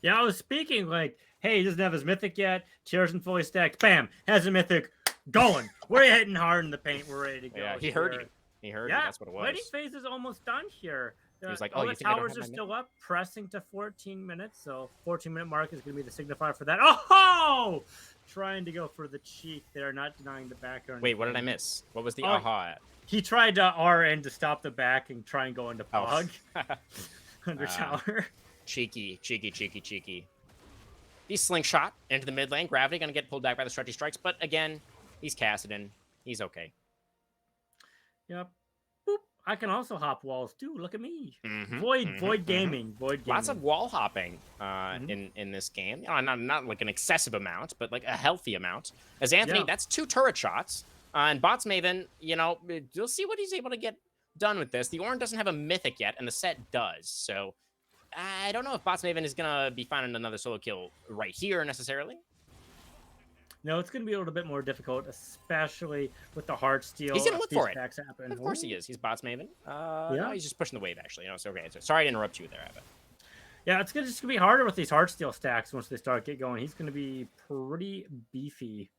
Yeah, I was speaking like, hey, he doesn't have his mythic yet. Tier isn't fully stacked. Bam, has a mythic. Going. We're hitting hard in the paint. We're ready to go. Yeah, he heard you. He heard you. That's what it was. Laning phase is almost done here. He was like, all the towers are still up, pressing to 14 minutes. So 14-minute mark is going to be the signifier for that. Oh! Trying to go for the cheek there, not denying the back. Wait, what did I miss? What was the aha at? He tried to RN to stop the back and try and go into Pog under tower. Cheeky. The slingshot into the mid lane. Gravity going to get pulled back by the stretchy strikes. But again, he's Kassadin. He's okay. Yep. Boop. I can also hop walls too. Look at me. Void gaming. Lots of wall hopping in this game. Not like an excessive amount, but like a healthy amount. As Anthony, that's 2 turret shots. And Botsmaven, you'll see what he's able to get done with this. The Ornn doesn't have a mythic yet, and the set does. So I don't know if Botsmaven is going to be finding another solo kill right here necessarily. No, it's going to be a little bit more difficult, especially with the hard steal. He's going to look for it. Happen. Of course he is. He's Botsmaven. No, he's just pushing the wave, actually. It's okay. Sorry to interrupt you there, Evan. Yeah, it's just going to be harder with these hard steal stacks once they start get going. He's going to be pretty beefy.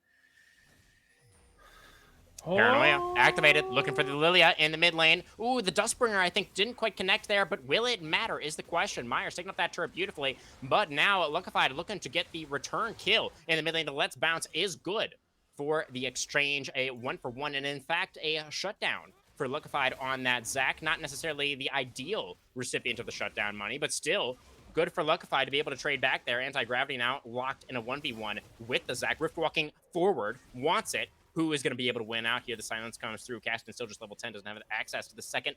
Paranoia activated, looking for the Lilia in the mid lane. Ooh, the Dustbringer, I think, didn't quite connect there, but will it matter is the question. Myers taking up that turret beautifully, but now Luckified looking to get the return kill in the mid lane. The Let's Bounce is good for the exchange, a 1-for-1, and in fact, a shutdown for Luckified on that Zac. Not necessarily the ideal recipient of the shutdown money, but still good for Luckified to be able to trade back there. Anti-gravity now locked in a 1v1 with the Zac. Rift walking forward, wants it. Who is going to be able to win out here? The silence comes through. Kassadin still just level 10, doesn't have access to the second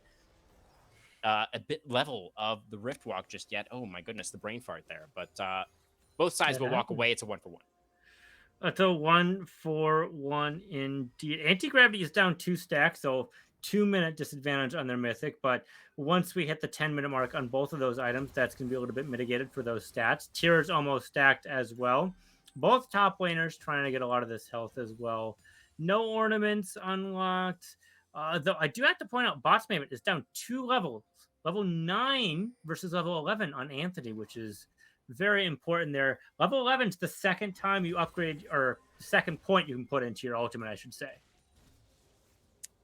a bit level of the Rift Walk just yet. Oh my goodness, the brain fart there. But both sides will walk away. It's a 1-for-1. It's a 1-4-1 indeed. Anti-gravity is down 2 stacks, so 2-minute disadvantage on their mythic, but once we hit the 10-minute mark on both of those items, that's going to be a little bit mitigated for those stats. Tier is almost stacked as well. Both top laners trying to get a lot of this health as well. No ornaments unlocked. Though I do have to point out, Bots Maven is down 2 levels. Level 9 versus level 11 on Anthony, which is very important there. Level 11 is the second time you upgrade, or second point you can put into your ultimate, I should say.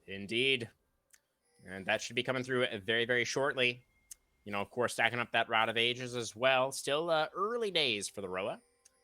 Indeed. And that should be coming through very, very shortly. You know, of course, stacking up that Rod of Ages as well. Still early days for the Roa.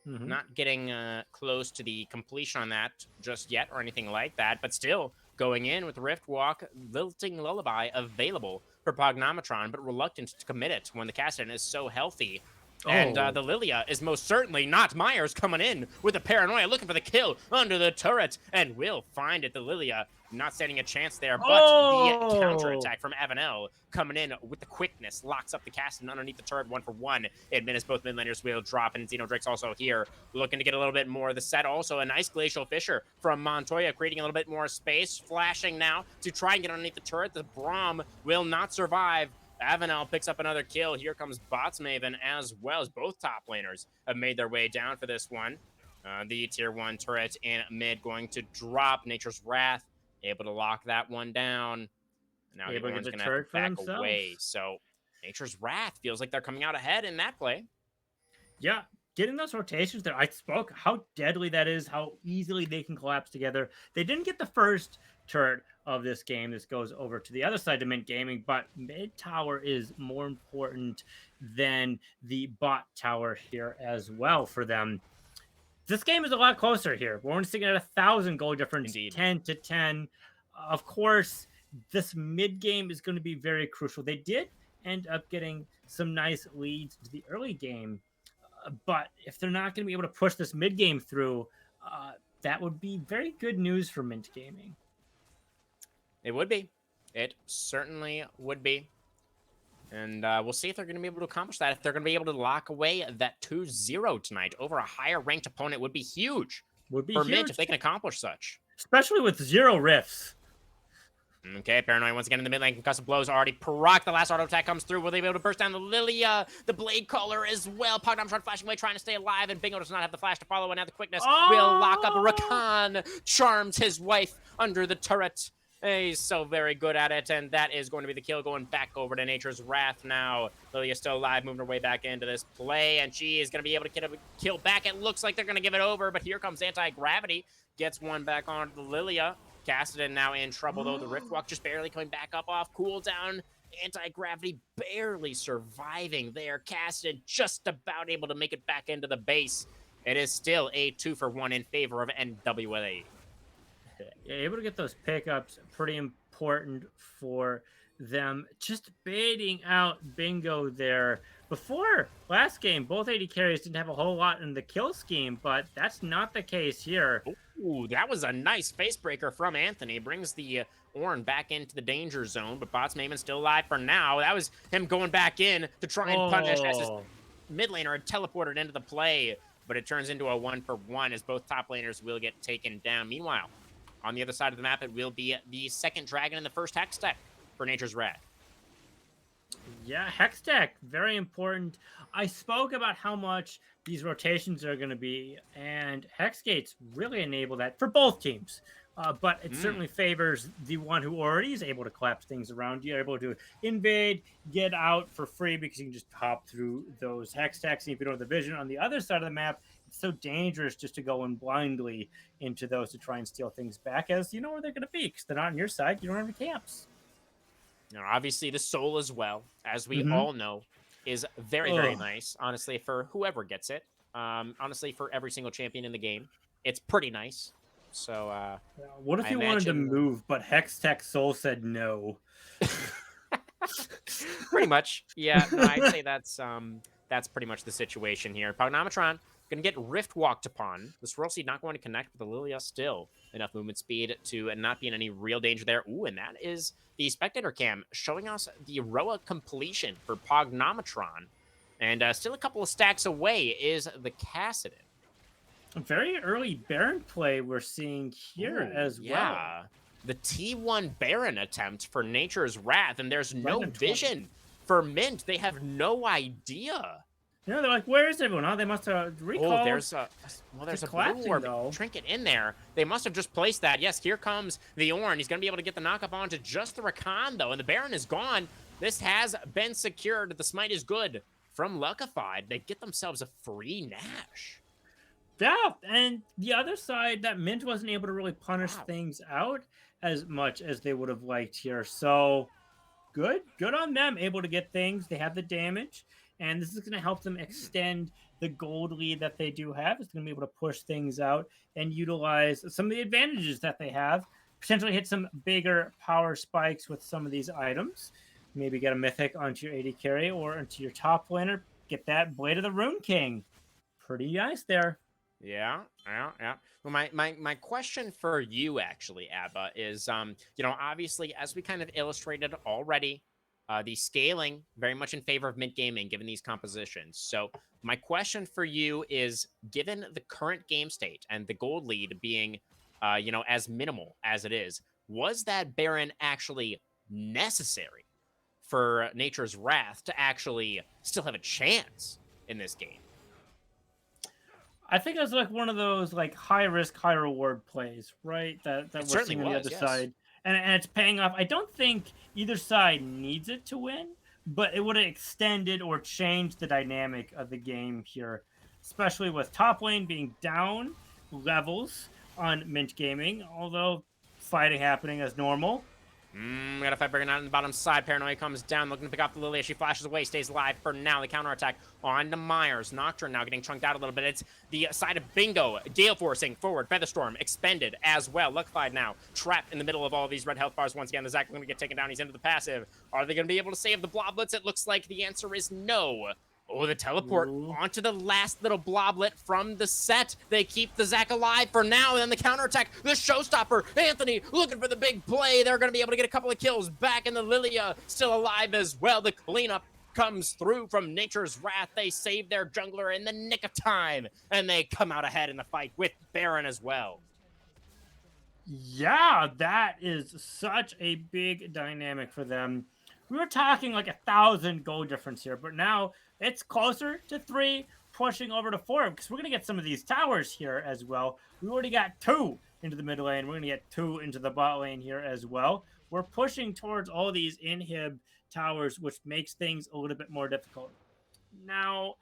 Not getting close to the completion on that just yet or anything like that, but still going in with Rift Walk, Lilting Lullaby available for Pognometron, but reluctant to commit it when the Kassadin is so healthy. And the Lilia is most certainly not Myers coming in with a Paranoia, looking for the kill under the turret, and will find it. The Lilia not standing a chance there, but the counterattack from Avalanche coming in with the quickness, locks up the Kassadin underneath the turret 1-for-1. It minutes both mid laners will drop, and Xenodrake's also here, looking to get a little bit more of the set. Also, a nice Glacial Fissure from Montoya, creating a little bit more space, flashing now to try and get underneath the turret. The Braum will not survive. Avalanche picks up another kill. Here comes Bots Maven as well, as both top laners have made their way down for this one. The tier 1 turret in mid going to drop. Nature's Wrath able to lock that one down. Now everyone's going to have to back away. So Nature's Wrath feels like they're coming out ahead in that play. Yeah, getting those rotations there. I spoke how deadly that is, how easily they can collapse together. They didn't get the first turret of this game. This goes over to the other side of MYNT Gaming, but mid tower is more important than the bot tower here as well for them. This game is a lot closer here. We're only sitting at 1,000 goal difference, indeed. 10-10. Of course, this mid game is going to be very crucial. They did end up getting some nice leads to the early game, but if they're not going to be able to push this mid game through, that would be very good news for MYNT Gaming. It would be. It certainly would be. And we'll see if they're going to be able to accomplish that. If they're going to be able to lock away that 2-0 tonight over a higher ranked opponent would be huge. Would be for huge. MYNT if they can accomplish such. Especially with 0 rifts. Okay, Paranoia once again in the mid lane. Concussive blows already proc. The last auto attack comes through. Will they be able to burst down the Lilia? The Blade Caller as well. Pognometron flashing away, trying to stay alive, and Bingo does not have the flash to follow, and now the quickness will lock up. Rakan charms his wife under the turret. He's so very good at it, and that is going to be the kill, going back over to Nature's Wrath now. Lilia's still alive, moving her way back into this play, and she is going to be able to get a kill back. It looks like they're going to give it over, but here comes Anti-Gravity. Gets one back onto the Lilia. Kassadin now in trouble, though. The Riftwalk just barely coming back up off cooldown. Anti-Gravity barely surviving there. Kassadin just about able to make it back into the base. It is still a 2-for-1 in favor of NWLA. Yeah, able to get those pickups, pretty important for them. Just baiting out Bingo there. Before last game, both AD carries didn't have a whole lot in the kill scheme, but that's not the case here. Ooh, that was a nice face breaker from Anthony. Brings the Ornn back into the danger zone, but Bots Maven still alive for now. That was him going back in to try and punish as his mid laner had teleported into the play, but it turns into a 1-for-1 as both top laners will get taken down. Meanwhile, on the other side of the map, it will be the second dragon in the first Hex deck for Nature's Wrath. Yeah, Hex deck, very important. I spoke about how much these rotations are going to be, and Hex gates really enable that for both teams. But it certainly favors the one who already is able to collapse things around. You're able to invade, get out for free because you can just hop through those Hex decks. And if you don't have the vision on the other side of the map, it's so dangerous just to go in blindly into those to try and steal things back, as you know where they're going to be because they're not on your side. You don't have any camps. Now, obviously, the soul as well, as we all know, is very, very nice. Honestly, for whoever gets it. Honestly, for every single champion in the game, it's pretty nice. So, what if you wanted to move, but Hex Tech Soul said no? Pretty much, yeah. No, I'd say that's pretty much the situation here. Pognometron going to get Rift walked upon. The Swirl Seed not going to connect with the Lilia still. Enough movement speed to not be in any real danger there. Ooh, and that is the Spectator Cam showing us the Roa completion for Pognometron. And still a couple of stacks away is the Kassadin. Very early Baron play we're seeing here as well. The T1 Baron attempt for Nature's Wrath, and there's no Right vision for MYNT. They have no idea. Yeah, they're like, where is everyone? Oh, they must have recalled. Oh, there's a blue orb trinket in there. They must have just placed that. Yes, here comes the Ornn. He's going to be able to get the knockup onto just the Rakan, though, and the Baron is gone. This has been secured. The smite is good from Luckified. They get themselves a free Nash. Yeah, and the other side, that MYNT wasn't able to really punish things out as much as they would have liked here. So good on them, able to get things. They have the damage, and this is going to help them extend the gold lead that they do have. It's going to be able to push things out and utilize some of the advantages that they have. Potentially hit some bigger power spikes with some of these items. Maybe get a mythic onto your AD carry or into your top laner. Get that Blade of the Rune King. Pretty nice there. Yeah. Well, my question for you, actually, Abba, is, obviously, as we kind of illustrated already, the scaling very much in favor of MYNT Gaming, given these compositions. So my question for you is, given the current game state and the gold lead being, as minimal as it is, was that Baron actually necessary for Nature's Wrath to actually still have a chance in this game? I think it was like one of those like high risk, high reward plays, right? That we're seeing on the other side. And it's paying off. I don't think either side needs it to win, but it would have extended or changed the dynamic of the game here, especially with top lane being down levels on MYNT Gaming, although fighting happening as normal. Got a fight breaking out on the bottom side. Paranoia comes down, looking to pick off the Lilia. She flashes away, stays alive for now. The counterattack on to Myers. Nocturne now getting chunked out a little bit. It's the side of Bingo. Gale forcing forward. Featherstorm expended as well. Luckified now trapped in the middle of all of these red health bars. Once again, the Zac going to get taken down. He's into the passive. Are they going to be able to save the Bloblets? It looks like the answer is no. Oh, the teleport onto the last little bloblet from the set. They keep the Zac alive for now, and then the counterattack, the showstopper, Anthony looking for the big play. They're going to be able to get a couple of kills back, in the Lilia still alive as well. The cleanup comes through from Nature's Wrath. They save their jungler in the nick of time, and they come out ahead in the fight with Baron as well. Yeah, that is such a big dynamic for them. We were talking like 1,000 gold difference here, but now it's closer to 3, pushing over to 4, because we're going to get some of these towers here as well. We already got 2 into the mid lane. We're going to get 2 into the bot lane here as well. We're pushing towards all these inhib towers, which makes things a little bit more difficult. Now,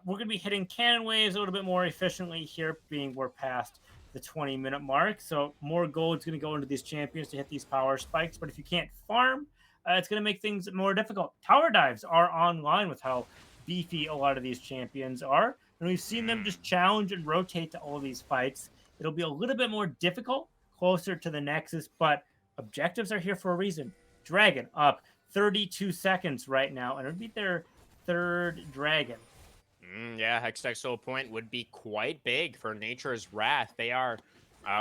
we're going to be hitting cannon waves a little bit more efficiently here, being we're past the 20-minute mark. So more gold is going to go into these champions to hit these power spikes. But if you can't farm, it's going to make things more difficult. Tower dives are online with how beefy a lot of these champions are. And we've seen them just challenge and rotate to all these fights. It'll be a little bit more difficult closer to the Nexus, but objectives are here for a reason. Dragon up 32 seconds right now, and it'll be their 3rd dragon. Yeah, Hextech Soul Point would be quite big for Nature's Wrath. They are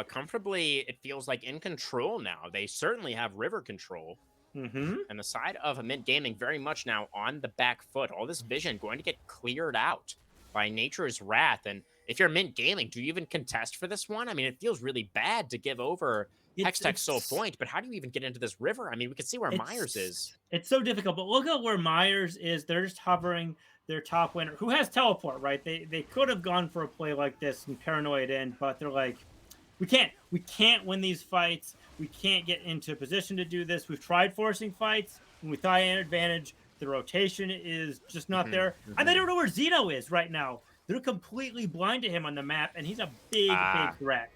comfortably, it feels like, in control now. They certainly have river control. And the side of MYNT Gaming very much now on the back foot. All this vision going to get cleared out by Nature's Wrath. And if you're MYNT Gaming, do you even contest for this one? I mean, it feels really bad to give over Hextech Soul Point, but how do you even get into this river? I mean, we can see where Myers is. It's so difficult, but look at where Myers is. They're just hovering their top laner, who has teleport, right? They could have gone for a play like this and paranoid in, but they're like, we can't win these fights. We can't get into a position to do this. We've tried forcing fights, and we thought I had an advantage. The rotation is just not there. And they don't know where Zeno is right now. They're completely blind to him on the map, and he's a big threat.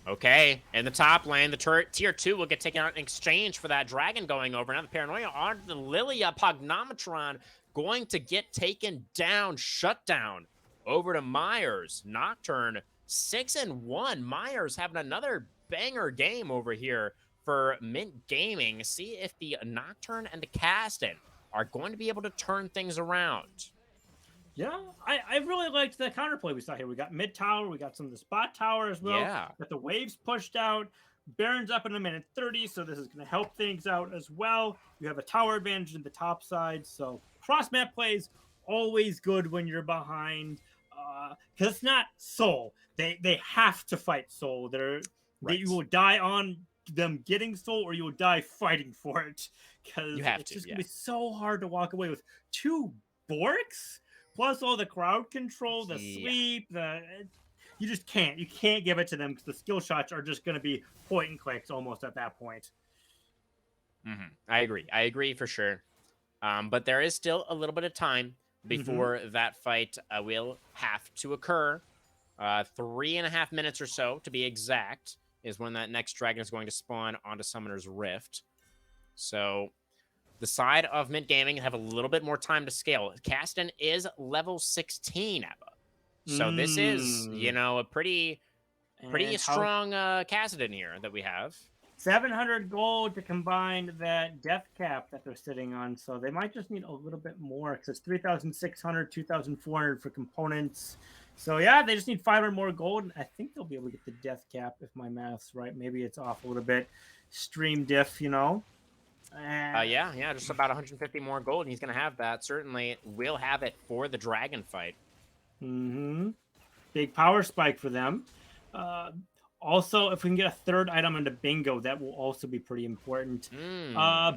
Okay, in the top lane, the tier 2 will get taken out in exchange for that dragon going over. Now the Paranoia on the Lilia. Pognometron going to get taken down, shut down over to Myers. Nocturne 6-1. Myers having another banger game over here for MYNT Gaming. See if the Nocturne and the Caston are going to be able to turn things around. Yeah, I really liked the counterplay we saw here. We got mid tower, we got some of the spot tower as well. Yeah. Got the waves pushed out. Baron's up in a minute 30, so this is going to help things out as well. You have a tower advantage in the top side, so cross map plays always good when you're behind because it's not soul. They have to fight soul. You will die on them getting soul, or you will die fighting for it. Because it's just gonna be so hard to walk away with 2 Borks plus all the crowd control, the sleep, you just can't. You can't give it to them because the skill shots are just gonna be point and clicks almost at that point. I agree for sure. But there is still a little bit of time before that fight will have to occur. 3.5 minutes or so, to be exact, is when that next dragon is going to spawn onto Summoner's Rift. So the side of Mint Gaming have a little bit more time to scale. Kassadin is level 16, Abba. So this is, a pretty strong Kassadin here that we have. 700 gold to combine that death cap that they're sitting on. So they might just need a little bit more because it's 3,600, 2,400 for components. So yeah, they just need 500 more gold. And I think they'll be able to get the death cap if my math's right. Maybe it's off a little bit. Stream diff, Yeah, just about 150 more gold. And he's going to have that. Certainly will have it for the dragon fight. Big power spike for them. Also, if we can get a 3rd item into bingo, that will also be pretty important.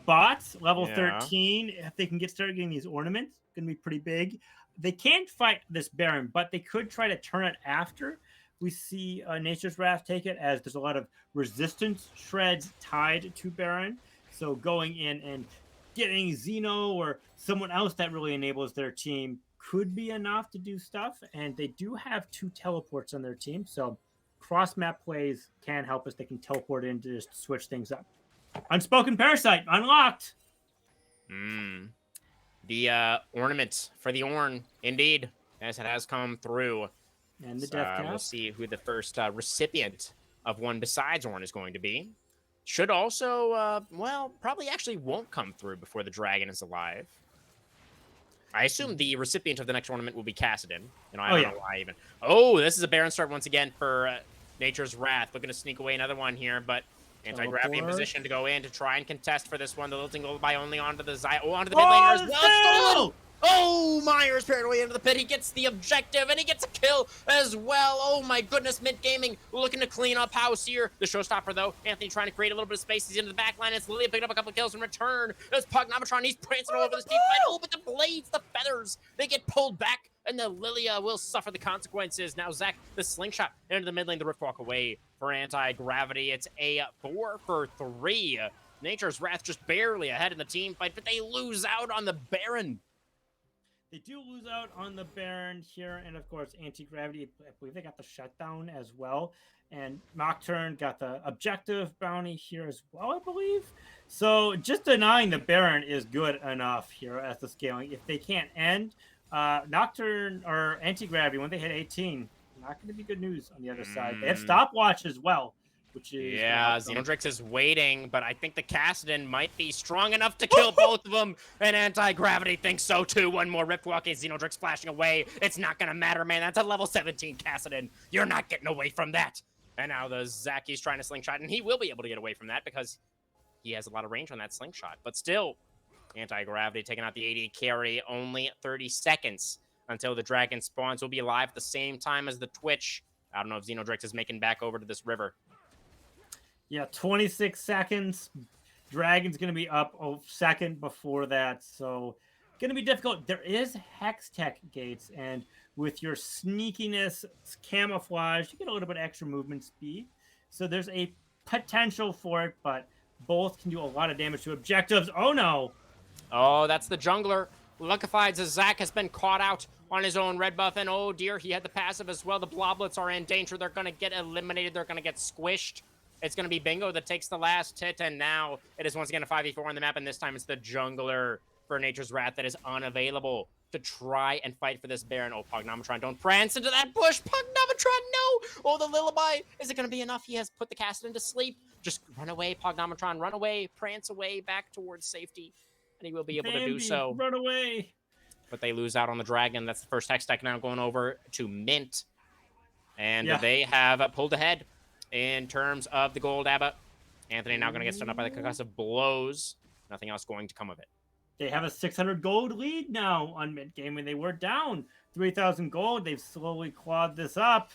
Bots, level 13, if they can start getting these ornaments, going to be pretty big. They can't fight this Baron, but they could try to turn it after we see Nature's Wrath take it, as there's a lot of resistance shreds tied to Baron. So going in and getting Xeno or someone else that really enables their team could be enough to do stuff. And they do have 2 teleports on their team, so cross-map plays can help us. They can teleport in to just switch things up. Unspoken Parasite, unlocked. The ornament for the Ornn, indeed, as it has come through. And the death cap. We'll see who the first recipient of one besides Ornn is going to be. Should also, probably actually won't come through before the dragon is alive. I assume the recipient of the next ornament will be Kassadin. I don't know why even. Oh, this is a Baron start once again for Nature's Wrath. Looking to sneak away another one here, but anti-gravity in position to go in to try and contest for this one. The lilting goes by only onto the onto the mid laner as well. Stolen! Oh, Myers parried away into the pit. He gets the objective, and he gets a kill as well. Oh, my goodness, Mint Gaming looking to clean up house here. The showstopper, though, Anthony trying to create a little bit of space. He's into the back line. It's Lilia picking up a couple of kills in return. There's Pugnamatron. He's prancing all over this team. Oh, but the blades, the feathers, they get pulled back, and the Lilia will suffer the consequences. Now, Zach, the slingshot into the mid lane. The Rift walk away for anti-gravity. It's a 4 for 3. Nature's Wrath just barely ahead in the team fight, but they lose out on the Baron. They do lose out on the Baron here, and of course, anti-gravity. I believe they got the shutdown as well, and Nocturne got the objective bounty here as well, I believe. So just denying the Baron is good enough here as the scaling. If they can't end Nocturne or anti-gravity when they hit 18, not going to be good news on the other side. They have stopwatch as well, which is Xenodrix is waiting, but I think the Kassadin might be strong enough to kill both of them, and anti-gravity thinks so too. One more Rift walking, Xenodrix flashing away. It's not gonna matter, man. That's a level 17 Kassadin. You're not getting away from that. And now the Zaki's trying to slingshot, and he will be able to get away from that because he has a lot of range on that slingshot. But still, anti-gravity taking out the AD carry. Only 30 seconds until the dragon spawns. Will be alive at the same time as the Twitch. I don't know if Xenodrix is making back over to this river. Yeah, 26 seconds. Dragon's going to be up a second before that, so going to be difficult. There is Hex Tech gates, and with your sneakiness, camouflage, you get a little bit of extra movement speed. So there's a potential for it, but both can do a lot of damage to objectives. Oh, no. Oh, that's the jungler. Luckified Zach has been caught out on his own red buff, and oh, dear, he had the passive as well. The Bloblets are in danger. They're going to get eliminated. They're going to get squished. It's going to be Bingo that takes the last hit, and now it is once again a 5v4 on the map, and this time it's the jungler for Nature's Wrath that is unavailable to try and fight for this Baron. Oh, Pugnamatron, don't prance into that bush. Pugnamatron, no! Oh, the Lullaby. Is it going to be enough? He has put the Kassadin to sleep. Just run away, Pugnamatron. Run away. Prance away back towards safety, and he will be able to do so. Run away. But they lose out on the Dragon. That's the first Hex Tech now going over to Mint, and they have pulled ahead. In terms of the gold, Abba, Anthony now going to get stunned up by the concussive blows. Nothing else going to come of it. they have a 600 gold lead now on MYNT Gaming. They were down 3,000 gold. They've slowly clawed this up.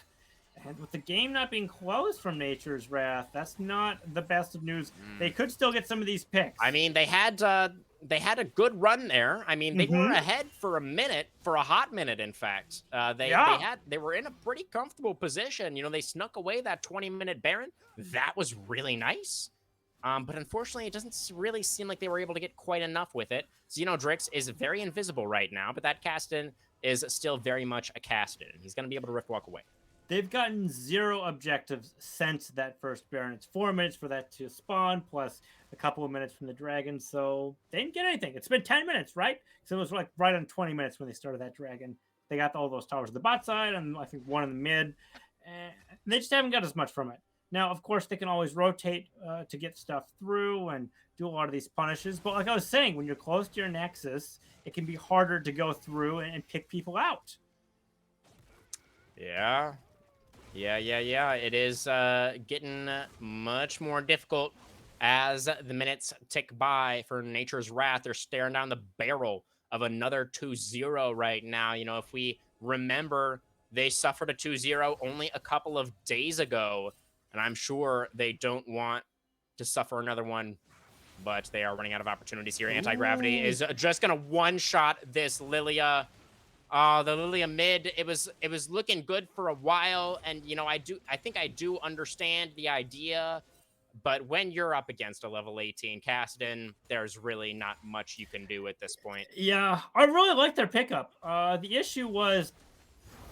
And with the game not being closed from Nature's Wrath, that's not the best of news. They could still get some of these picks. I mean, they had a good run there. I mean, they were ahead for a minute, for a hot minute, in fact. They were in a pretty comfortable position. You know, they snuck away that 20-minute Baron. That was really nice. But unfortunately, it doesn't really seem like they were able to get quite enough with it. Xenodrix is very invisible right now, but that Caston is still very much a Caston. He's going to be able to Rift Walk away. They've gotten 0 objectives since that first Baron. It's 4 minutes for that to spawn, plus a couple of minutes from the dragon, so they didn't get anything. It's been 10 minutes, right? So it was like right on 20 minutes when they started that dragon. They got all those towers on the bot side, and I think one in the mid. And they just haven't got as much from it. Now, of course, they can always rotate to get stuff through and do a lot of these punishes. But like I was saying, when you're close to your Nexus, it can be harder to go through and pick people out. Yeah. It is getting much more difficult as the minutes tick by for Nature's Wrath. They're staring down the barrel of another 2-0 right now. You know, if we remember, they suffered a 2-0 only a couple of days ago, and I'm sure they don't want to suffer another one, but they are running out of opportunities here. Anti-Gravity is just going to one-shot this Lilia. The Lilia mid, it was looking good for a while, and you know, I think I do understand the idea, but when you're up against a level 18 Caston, there's really not much you can do at this point. Yeah, I really like their pickup. The issue was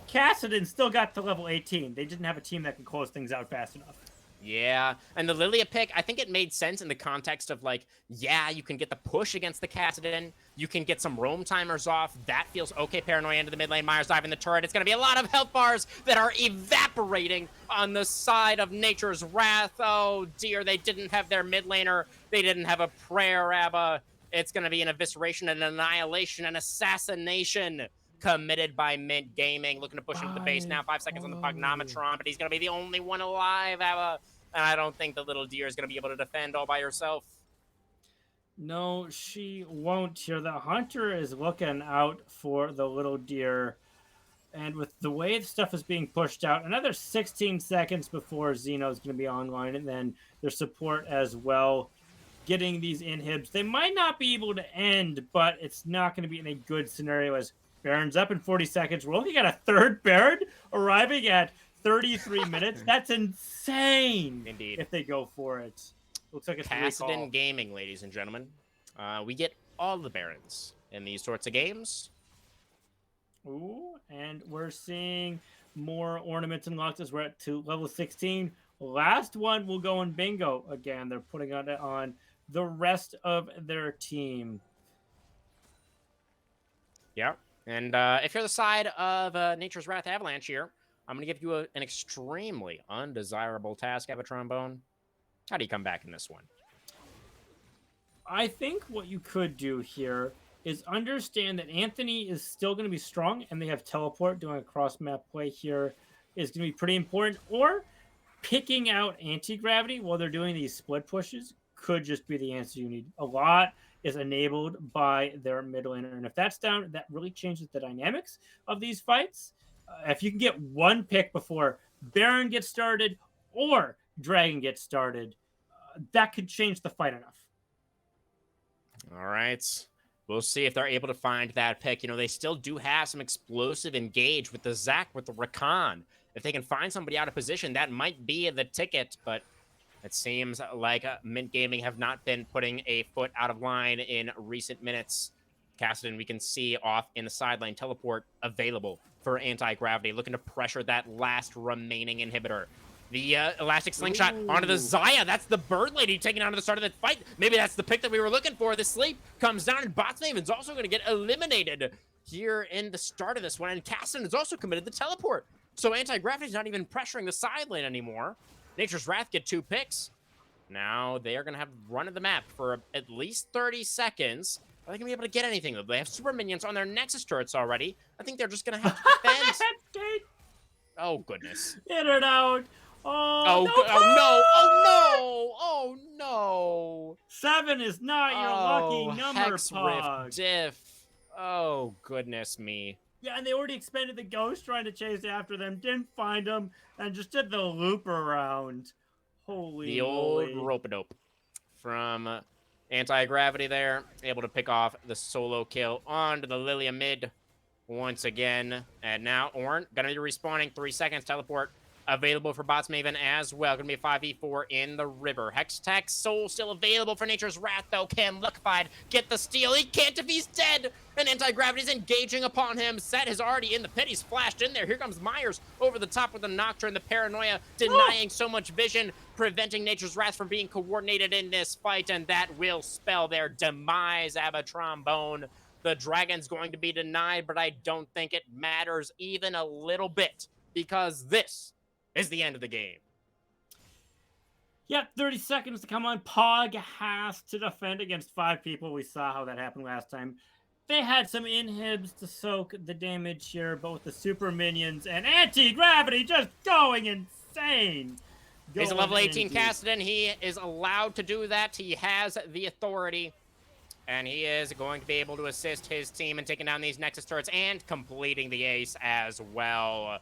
Caston still got to level 18. They didn't have a team that could close things out fast enough. Yeah, and the Lilia pick, I think it made sense in the context of, like, yeah, you can get the push against the Caston, you can get some roam timers off, that feels okay. Paranoia into the mid lane, Myers diving the turret. It's going to be a lot of health bars that are evaporating on the side of Nature's Wrath. Oh, dear, they didn't have their mid laner, they didn't have a prayer, Abba. It's going to be an evisceration, an annihilation, an assassination committed by MYNT Gaming. Looking to push into the base now. 5 seconds on the Pugnometron, but he's going to be the only one alive, Abba. And I don't think the little deer is going to be able to defend all by herself. No, she won't here. The hunter is looking out for the little deer. And with the way the stuff is being pushed out, another 16 seconds before Xeno is going to be online. And then their support as well. Getting these inhibs. They might not be able to end, but it's not going to be in a good scenario as Baron's up in 40 seconds. We're looking at a third Baron arriving at 33 minutes. That's insane. Indeed. If they go for it. Looks like it's Caston Gaming, ladies and gentlemen. We get all the Barons in these sorts of games. Ooh, and we're seeing more ornaments unlocked as we're at to level 16. Last one will go in bingo again. They're putting it on the rest of their team. Yeah. And if you're the side of Nature's Wrath Avalanche here, I'm going to give you an extremely undesirable task, Avatrombone. How do you come back in this one? I think what you could do here is understand that Anthony is still going to be strong, and they have teleport. Doing a cross-map play here is going to be pretty important. Or picking out anti-gravity while they're doing these split pushes could just be the answer you need. A lot is enabled by their mid laner. And if that's down, that really changes the dynamics of these fights. If you can get one pick before Baron gets started or Dragon gets started, that could change the fight enough. All right. We'll see if they're able to find that pick. You know, they still do have some explosive engage with the Zac, with the Rakan. If they can find somebody out of position, that might be the ticket, but it seems like MYNT Gaming have not been putting a foot out of line in recent minutes. Caston, we can see off in the sideline, teleport available for anti-gravity, looking to pressure that last remaining inhibitor. The elastic slingshot onto the Xayah. That's the Bird Lady taking out at the start of the fight. Maybe that's the pick that we were looking for. The sleep comes down, and Botsnaven's also going to get eliminated here in the start of this one. And Caston has also committed the teleport. So anti-gravity's not even pressuring the side lane anymore. Nature's Wrath get 2 picks. Now they are going to have run of the map for at least 30 seconds. Are they going to be able to get anything, though? They have super minions on their Nexus turrets already. I think they're just going to have to defend. Oh, goodness. In and out. Oh, no. Oh, no! Oh no! 7 is not your lucky number, Hex Pog. Rift Diff. Oh goodness me. Yeah, and they already expended the ghost trying to chase after them, didn't find them, and just did the loop around. Holy The moly. old rope-a-dope from Anti-Gravity there. Able to pick off the solo kill onto the Lilia mid once again. And now Ornn gonna be respawning. 3 seconds teleport available for Bots Maven as well. Gonna be a 5v4 in the river. Hextech Soul still available for Nature's Wrath though. Can Liquefied get the steal? He can't if he's dead. And Anti-Gravity's engaging upon him. Set is already in the pit. He's flashed in there. Here comes Myers over the top with the Nocturne. The Paranoia denying so much vision, preventing Nature's Wrath from being coordinated in this fight. And that will spell their demise. Avatrombone. The Dragon's going to be denied, but I don't think it matters even a little bit because this is the end of the game. Yep, 30 seconds to come on. Pog has to defend against 5 people. We saw how that happened last time. They had some inhibs to soak the damage here, but with the super minions and anti-gravity just going insane. He's a level 18 Kassadin. He is allowed to do that. He has the authority. And he is going to be able to assist his team in taking down these Nexus turrets and completing the ace as well.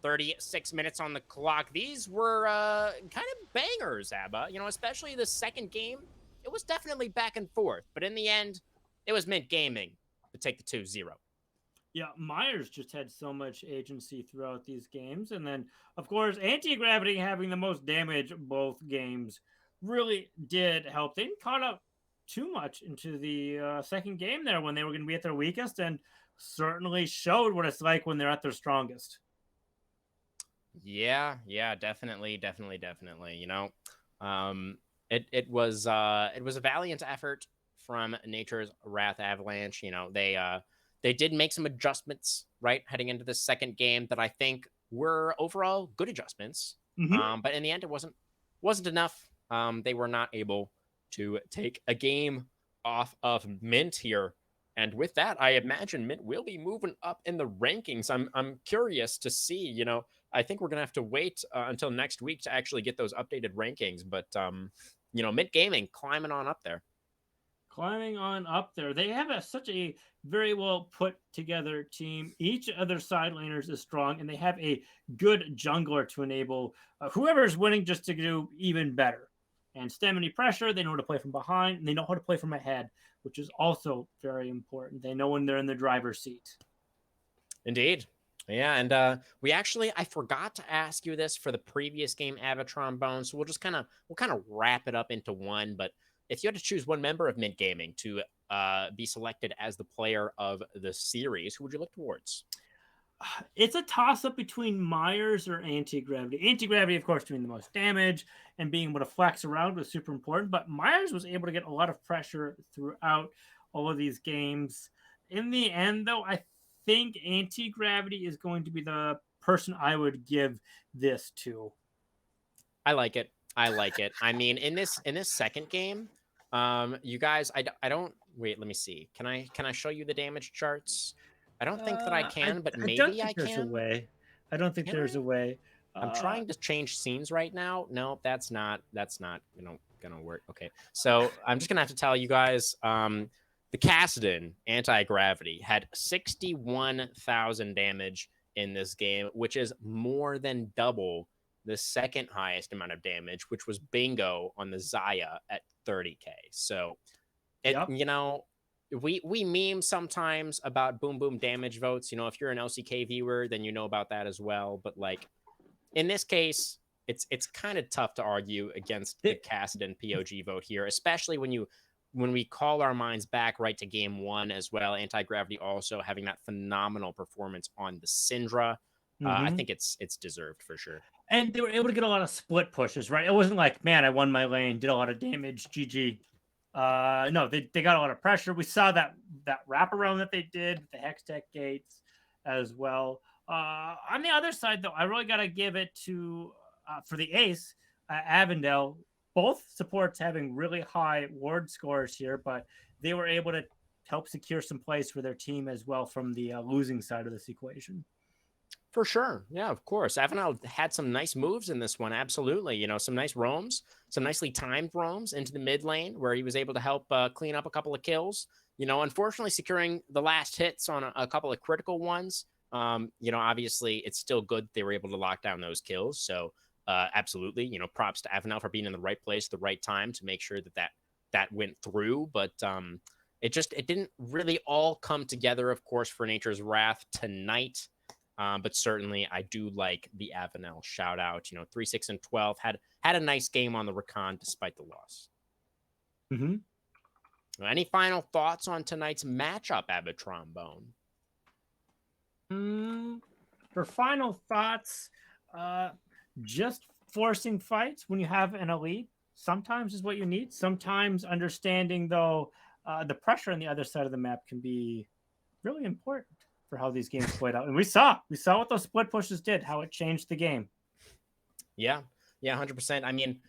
36 minutes on the clock. These were kind of bangers, Abba. You know, especially the second game. It was definitely back and forth. But in the end, it was MYNT Gaming to take the 2-0. Yeah, Myers just had so much agency throughout these games. And then, of course, Anti-Gravity having the most damage both games really did help. They didn't caught up too much into the second game there when they were going to be at their weakest, and certainly showed what it's like when they're at their strongest. Yeah, definitely. You know, it was a valiant effort from Nature's Wrath Avalanche. You know, they did make some adjustments right heading into the second game that I think were overall good adjustments. But in the end, it wasn't enough. They were not able to take a game off of MYNT here. And with that, I imagine MYNT will be moving up in the rankings. I'm curious to see, you know, I think we're going to have to wait until next week to actually get those updated rankings. But, you know, MYNT Gaming climbing on up there. Climbing on up there. They have such a very well put together team. Each of their side laners is strong, and they have a good jungler to enable whoever's winning just to do even better. And stem any pressure, they know how to play from behind, and they know how to play from ahead, which is also very important. They know when they're in the driver's seat. Indeed. Yeah, and I forgot to ask you this for the previous game, Avatrombone, so we'll kind of wrap it up into one. But if you had to choose one member of MYNT Gaming to be selected as the player of the series, who would you look towards? It's a toss-up between Myers or Anti-Gravity. Anti-Gravity, of course, doing the most damage and being able to flex around was super important, but Myers was able to get a lot of pressure throughout all of these games. In the end, though, I think Anti-Gravity is going to be the person I would give this to. I like it. I mean, in this second game, you guys, I don't wait. Let me see. Can I show you the damage charts? I don't think that I can, but maybe I can. There's a way. I don't think there's a way. I'm trying to change scenes right now. No, that's not gonna work. Okay, so I'm just gonna have to tell you guys. The Kassadin Anti-Gravity had 61,000 damage in this game, which is more than double the second highest amount of damage, which was Bingo on the Xayah at 30k. So, you know, we meme sometimes about boom damage votes. You know, if you're an LCK viewer, then you know about that as well. But like in this case, it's kind of tough to argue against the Kassadin POG vote here, especially when we call our minds back right to game one as well. Anti-Gravity also having that phenomenal performance on the Syndra. I think it's deserved for sure. And they were able to get a lot of split pushes, right? It wasn't like, man, I won my lane, did a lot of damage, GG. No, they got a lot of pressure. We saw that wraparound that they did with the Hextech gates as well. On the other side, though, I really got to give it to, for the ace, Avondale. Both supports having really high ward scores here, but they were able to help secure some plays for their team as well from the losing side of this equation. For sure. Yeah, of course. Avanel had some nice moves in this one. Absolutely. You know, some nice roams, some nicely timed roams into the mid lane where he was able to help clean up a couple of kills. You know, unfortunately, securing the last hits on a couple of critical ones. You know, obviously, it's still good they were able to lock down those kills. So, absolutely, you know, props to Avanel for being in the right place at the right time to make sure that went through. But it didn't really all come together, of course, for Nature's Wrath tonight. But certainly, I do like the Avanel shout out. You know, 3, 6, and 12 had a nice game on the Recon despite the loss. Mm-hmm. Any final thoughts on tonight's matchup, Abba Trombone? For final thoughts, just forcing fights when you have an elite sometimes is what you need. Sometimes understanding, though, the pressure on the other side of the map can be really important for how these games played out. And we saw what those split pushes did, how it changed the game. Yeah, 100%. I mean,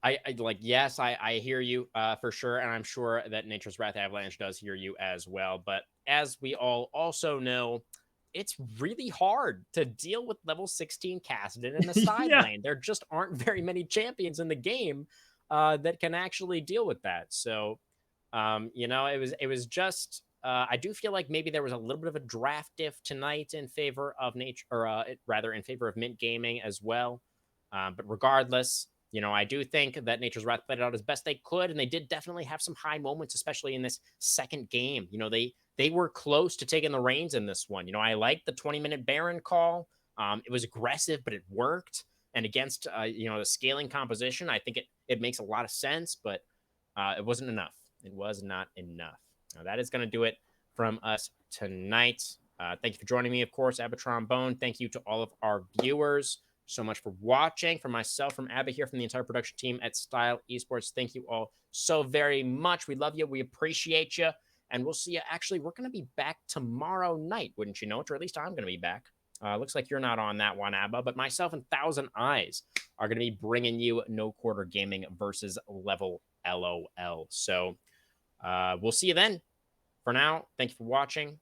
I like, yes, I hear you for sure. And I'm sure that Nature's Wrath Avalanche does hear you as well. But as we all also know, it's really hard to deal with level 16 Kassadin in the side lane. There just aren't very many champions in the game that can actually deal with that. So, you know, it was just, I do feel like maybe there was a little bit of a draft diff tonight in favor of Nature, or rather in favor of Mint Gaming as well. But regardless, you know, I do think that Nature's Wrath played it out as best they could, and they did definitely have some high moments, especially in this second game. You know, they were close to taking the reins in this one. You know, I liked the 20-minute Baron call. It was aggressive, but it worked. And against, you know, the scaling composition, I think it makes a lot of sense, but it wasn't enough. It was not enough. Now, that is going to do it from us tonight. Thank you for joining me, of course, Abba Trombone. Thank you to all of our viewers so much for watching. From myself, from Abba here, from the entire production team at Style Esports, thank you all so very much. We love you. We appreciate you. And we'll see you. Actually, we're going to be back tomorrow night, wouldn't you know it? Or at least I'm going to be back. Looks like you're not on that one, Abba, but myself and Thousand Eyes are going to be bringing you No Quarter Gaming versus Level LOL. So we'll see you then. For now, thank you for watching.